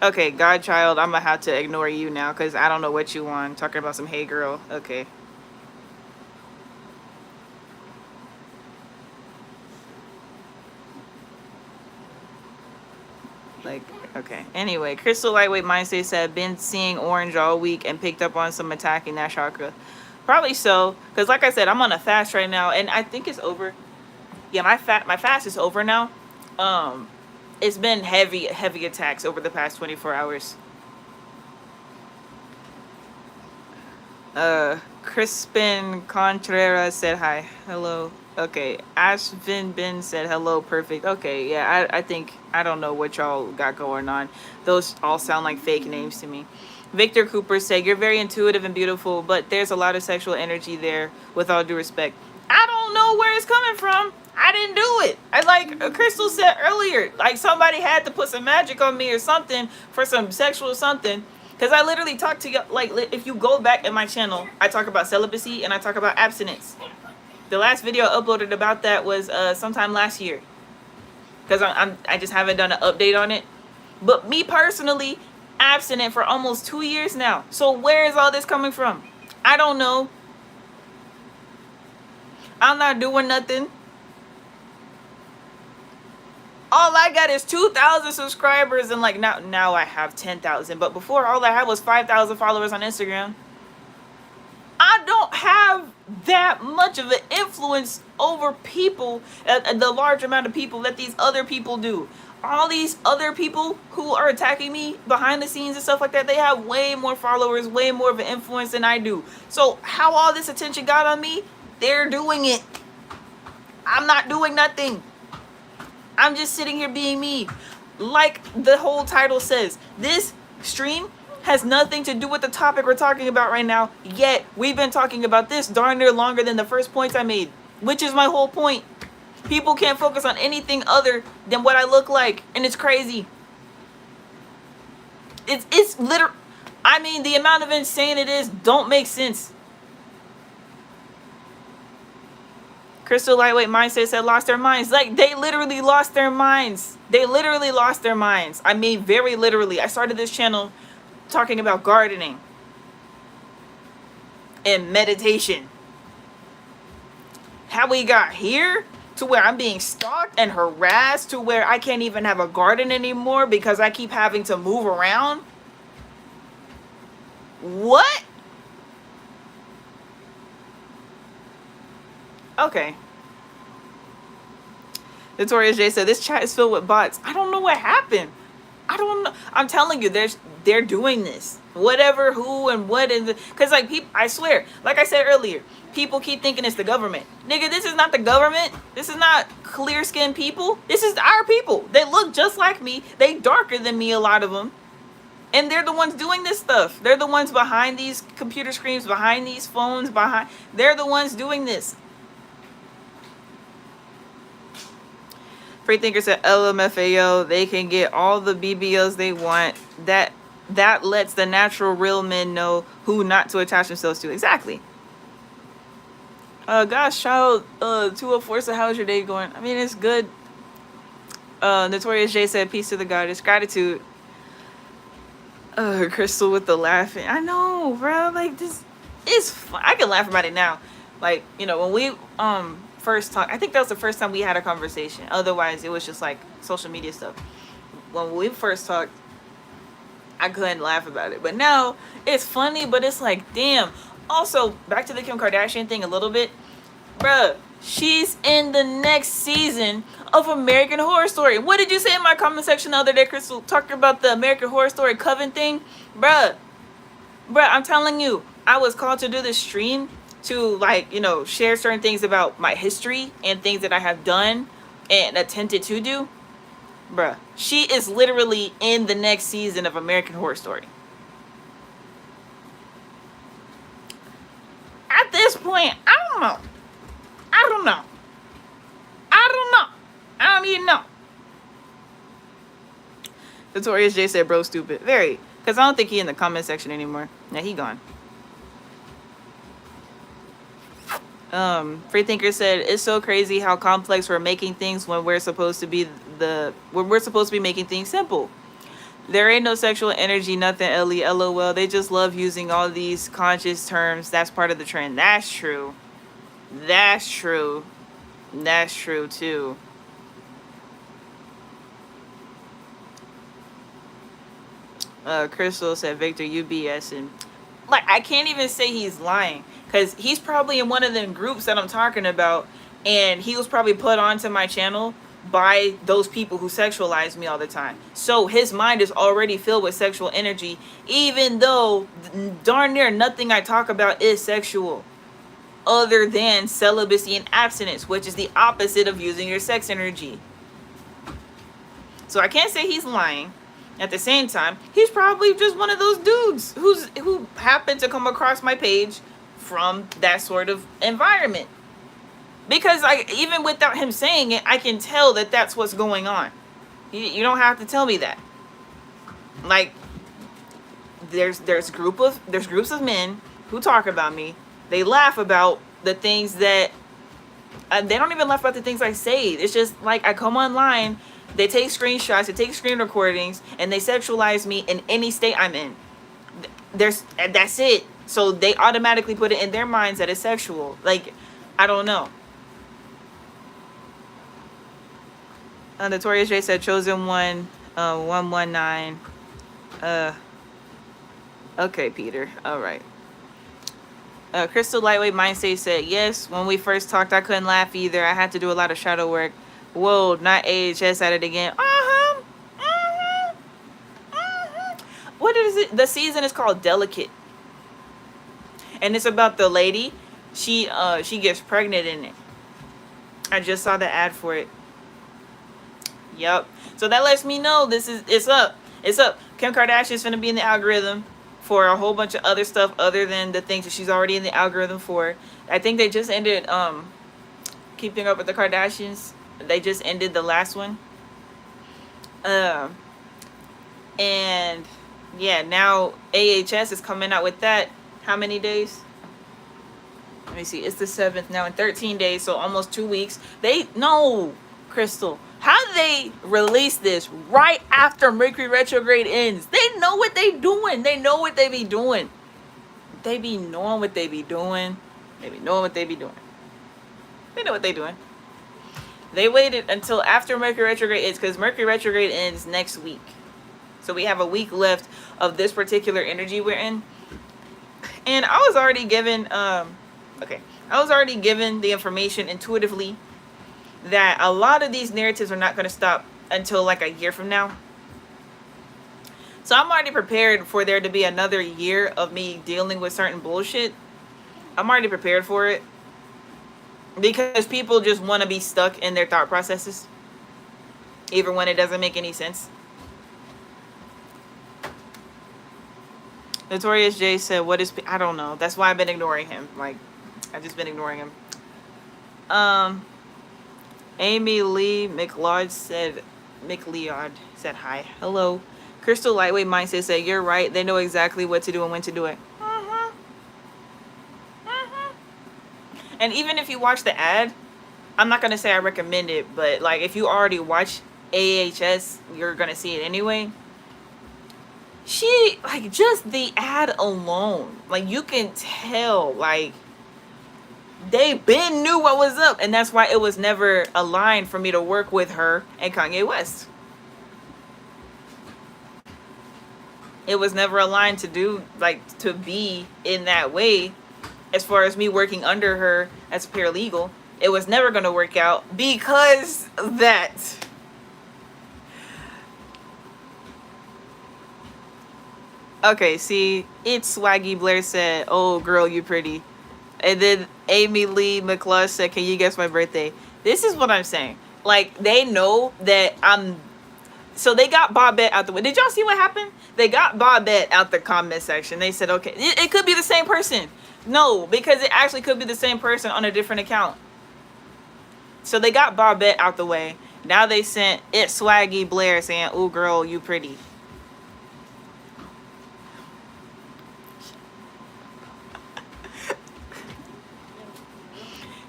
Okay, Godchild, I'm gonna have to ignore you now because I don't know what you want. Talking about some hey girl. Okay. Like, okay. Anyway, Crystal Lightweight Mindset said, been seeing orange all week and picked up on some attacking that chakra. Probably so, because like I said, I'm on a fast right now, and I think it's over. Yeah, my fast is over now. It's been heavy attacks over the past 24 hours. Crispin Contreras said hi. Hello. Okay. Ashvin Ben said hello. Perfect. Okay. Yeah, I think, I don't know what y'all got going on. Those all sound like fake names to me. Victor Cooper said, you're very intuitive and beautiful, but there's a lot of sexual energy there, with all due respect. I don't know where it's coming from. I didn't do it. I like Crystal said earlier, like somebody had to put some magic on me or something for some sexual something. Because I literally talk to you, like, if you go back in my channel, I talk about celibacy and I talk about abstinence. The last video I uploaded about that was sometime last year. Because I just haven't done an update on it. But me personally, abstinent for almost 2 years now. So where is all this coming from? I don't know. I'm not doing nothing. All I got is 2,000 subscribers, and like now I have 10,000. But before, all I had was 5,000 followers on Instagram. I don't have that much of an influence over people, the large amount of people that these other people do. All these other people who are attacking me behind the scenes and stuff like that, they have way more followers, way more of an influence than I do. So how all this attention got on me, they're doing it. I'm not doing nothing. I'm just sitting here being me. Like the whole title says, this stream has nothing to do with the topic we're talking about right now, yet we've been talking about this darn near longer than the first points I made, which is my whole point. People can't focus on anything other than what I look like, and it's crazy. It's literally, I mean, the amount of insane it is don't make sense. Crystal Lightweight Mindset said lost their minds. Like, they literally lost their minds. They literally lost their minds. I mean, very literally. I started this channel talking about gardening and meditation. How we got here to where I'm being stalked and harassed to where I can't even have a garden anymore because I keep having to move around. What? Okay. Notorious J said, this chat is filled with bots. I don't know what happened. I don't know. I'm telling you, they're doing this. Whatever, who, and what. Because, like, people, I swear, like I said earlier, people keep thinking it's the government. Nigga, this is not the government. This is not clear-skinned people. This is our people. They look just like me. They darker than me, a lot of them. And they're the ones doing this stuff. They're the ones behind these computer screens, behind these phones, they're the ones doing this. Freethinker said, LMFAO, they can get all the BBLs they want. That lets the natural real men know who not to attach themselves to. Exactly. Gosh, child, 204, so how's your day going? I mean, it's good. Notorious J said, peace to the goddess. Gratitude. Crystal with the laughing. I know, bro. Like, this is fun. I can laugh about it now. Like, you know, when we first talked, I think that was the first time we had a conversation. Otherwise, it was just like social media stuff. When we first talked, I couldn't laugh about it. But now, it's funny, but it's like, damn. Also, back to the Kim Kardashian thing a little bit. Bruh, she's in the next season of American Horror Story. What did you say in my comment section the other day, Crystal? Talking about the American Horror Story Coven thing? Bruh, I'm telling you, I was called to do this stream to, like, you know, share certain things about my history and things that I have done and attempted to do. Bruh, she is literally in the next season of American Horror Story. At this point, I don't know. I don't even know. Notorious J said, bro, stupid. Very. Because I don't think he in the comment section anymore. Yeah, he gone. Freethinker said, it's so crazy how complex we're making things when we're supposed to be making things simple. There ain't no sexual energy, nothing, Ellie, LOL. They just love using all these conscious terms. That's part of the trend. That's true. That's true. That's true, too. Crystal said, Victor, you BSing. Like, I can't even say he's lying. Because he's probably in one of them groups that I'm talking about. And he was probably put onto my channel by those people who sexualize me all the time. So his mind is already filled with sexual energy, even though darn near nothing I talk about is sexual other than celibacy and abstinence, which is the opposite of using your sex energy. So I can't say he's lying. At the same time, he's probably just one of those dudes who happened to come across my page from that sort of environment. Because even without him saying it, I can tell that that's what's going on. You don't have to tell me that. Like, there's groups of men who talk about me. They laugh about the things that they don't even laugh about the things I say. It's just like I come online, they take screenshots, they take screen recordings, and they sexualize me in any state I'm in. That's it. So they automatically put it in their minds that it's sexual. Like, I don't know. Notorious J said, chosen one, 119. Okay, Peter. All right. Crystal Lightweight Mindset said, yes, when we first talked, I couldn't laugh either. I had to do a lot of shadow work. Whoa, not AHS at it again. What is it? The season is called Delicate. And it's about the lady. She gets pregnant in it. I just saw the ad for it. Yep. So that lets me know it's up. It's up. Kim Kardashian's finna be in the algorithm. for a whole bunch of other stuff other than the things that she's already in the algorithm for. I think they just ended Keeping Up with the Kardashians. They just ended the last one. And yeah, now AHS is coming out with that. How many days? Let me see. It's the 7th now, in 13 days, so almost 2 weeks. Crystal, how did they release this right after Mercury retrograde ends? They know what they doing. They know what they be doing. They be knowing what they be doing. They be knowing what they be doing. They know what they doing. They waited until after Mercury retrograde ends, because Mercury retrograde ends next week. So we have a week left of this particular energy we're in. And I was already given I was already given the information intuitively that a lot of these narratives are not going to stop until like a year from now. So I'm already prepared for there to be another year of me dealing with certain bullshit. I'm already prepared for it. Because people just want to be stuck in their thought processes, even when it doesn't make any sense. Notorious J said, what is... I don't know. That's why I've been ignoring him. Like, I've just been ignoring him. Amy Lee McLeod said hi. Hello. Crystal Lightweight Mindset said, you're right. They know exactly what to do and when to do it. And even if you watch the ad, I'm not going to say I recommend it, but like if you already watch AHS, you're going to see it anyway. She, like, just the ad alone, like, you can tell, like, they been knew what was up, and that's why it was never aligned for me to work with her and Kanye West. It was never aligned to do, like, to be in that way. As far as me working under her as a paralegal, it was never going to work out because that. Okay, see, it's Swaggy Blair said, oh, girl, you pretty. And then Amy Lee McClush said, can you guess my birthday? This is what I'm saying. Like, they know that I'm... So they got Bobette out the way. Did y'all see what happened? They got Bobette out the comment section. They said, okay, it could be the same person. No, because it actually could be the same person on a different account. So they got Bobette out the way. Now they sent it Swaggy Blair saying, ooh, girl, you pretty.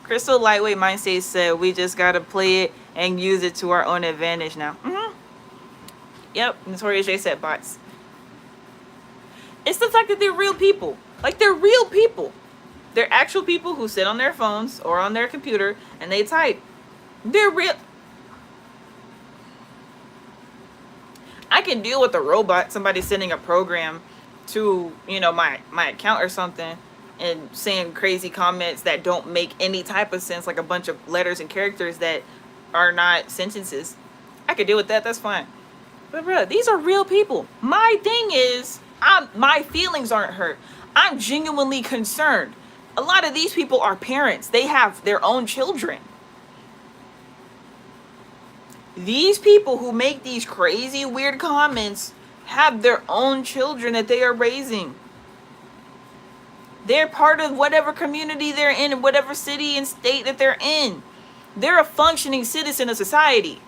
Crystal Lightweight Mindstate said, we just got to play it and use it to our own advantage now. Yep, Notorious J said bots. It's the fact that they're real people. Like, they're real people. They're actual people who sit on their phones or on their computer and they type. They're real. I can deal with a robot, somebody sending a program to, you know, my account or something and saying crazy comments that don't make any type of sense, like a bunch of letters and characters that are not sentences. I could deal with that. That's fine. But bro, these are real people. My thing is, my feelings aren't hurt. I'm genuinely concerned. A lot of these people are parents. They have their own children. These people who make these crazy, weird comments have their own children that they are raising. They're part of whatever community they're in, whatever city and state that they're in. They're a functioning citizen of society.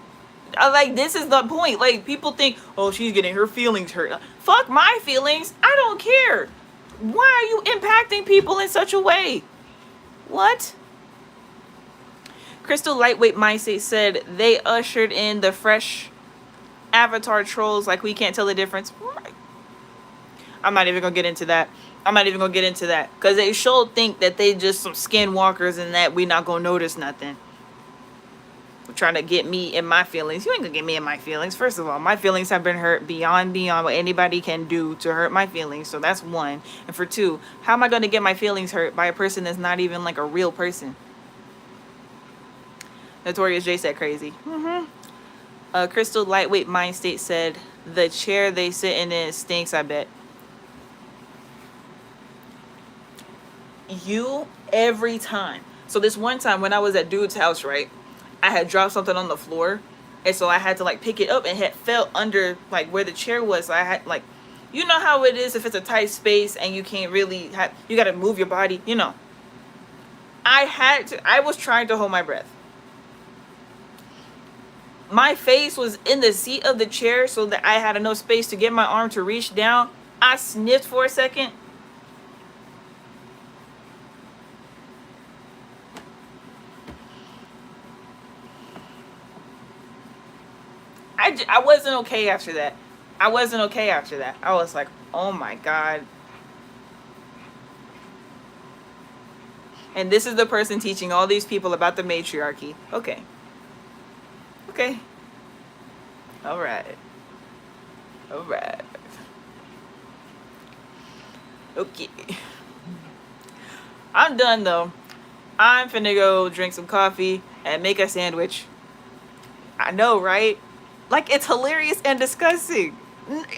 Like, this is the point. Like, people think, oh, she's getting her feelings hurt. Fuck my feelings. I don't care. Why are you impacting people in such a way? What? Crystal Lightweight Mindset said they ushered in the fresh avatar trolls like we can't tell the difference. I'm not even going to get into that. Because they sure think that they just some skinwalkers and that we not going to notice nothing. Trying to get me in my feelings. You ain't gonna get me in my feelings. First of all, my feelings have been hurt beyond what anybody can do to hurt my feelings. So that's one. And for two, how am I gonna get my feelings hurt by a person that's not even like a real person? Notorious J said crazy. Crystal Lightweight Mindstate said the chair they sit in stinks, I bet. You every time. So this one time when I was at dude's house, right? I had dropped something on the floor, and so I had to like pick it up, and it fell under like where the chair was. So I had like You know how it is if it's a tight space and you can't really have, you got to move your body, you know. I was trying to hold my breath. My face was in the seat of the chair so that I had enough space to get my arm to reach down. I sniffed for a second. I wasn't okay after that. I wasn't okay after that. I was like, oh my God. And this is the person teaching all these people about the matriarchy. Okay. Okay. All right. All right. Okay. I'm done though. I'm finna go drink some coffee and make a sandwich. I know, right? Like, it's hilarious and disgusting.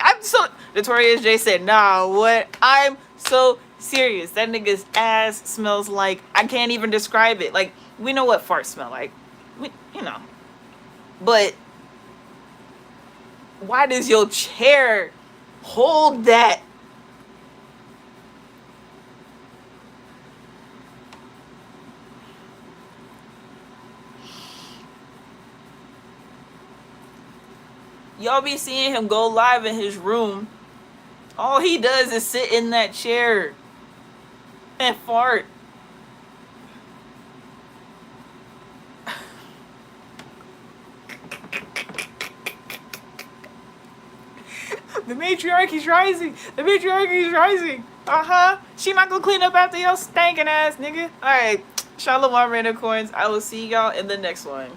I'm so... Notorious J said, nah, what? I'm so serious. That nigga's ass smells like... I can't even describe it. Like, we know what farts smell like. You know. But... why does your chair hold that? Y'all be seeing him go live in his room. All he does is sit in that chair and fart. The matriarchy's rising. The matriarchy's rising. She not gonna clean up after your stinking ass, nigga. Alright. Shalom, Random Coins. I will see y'all in the next one.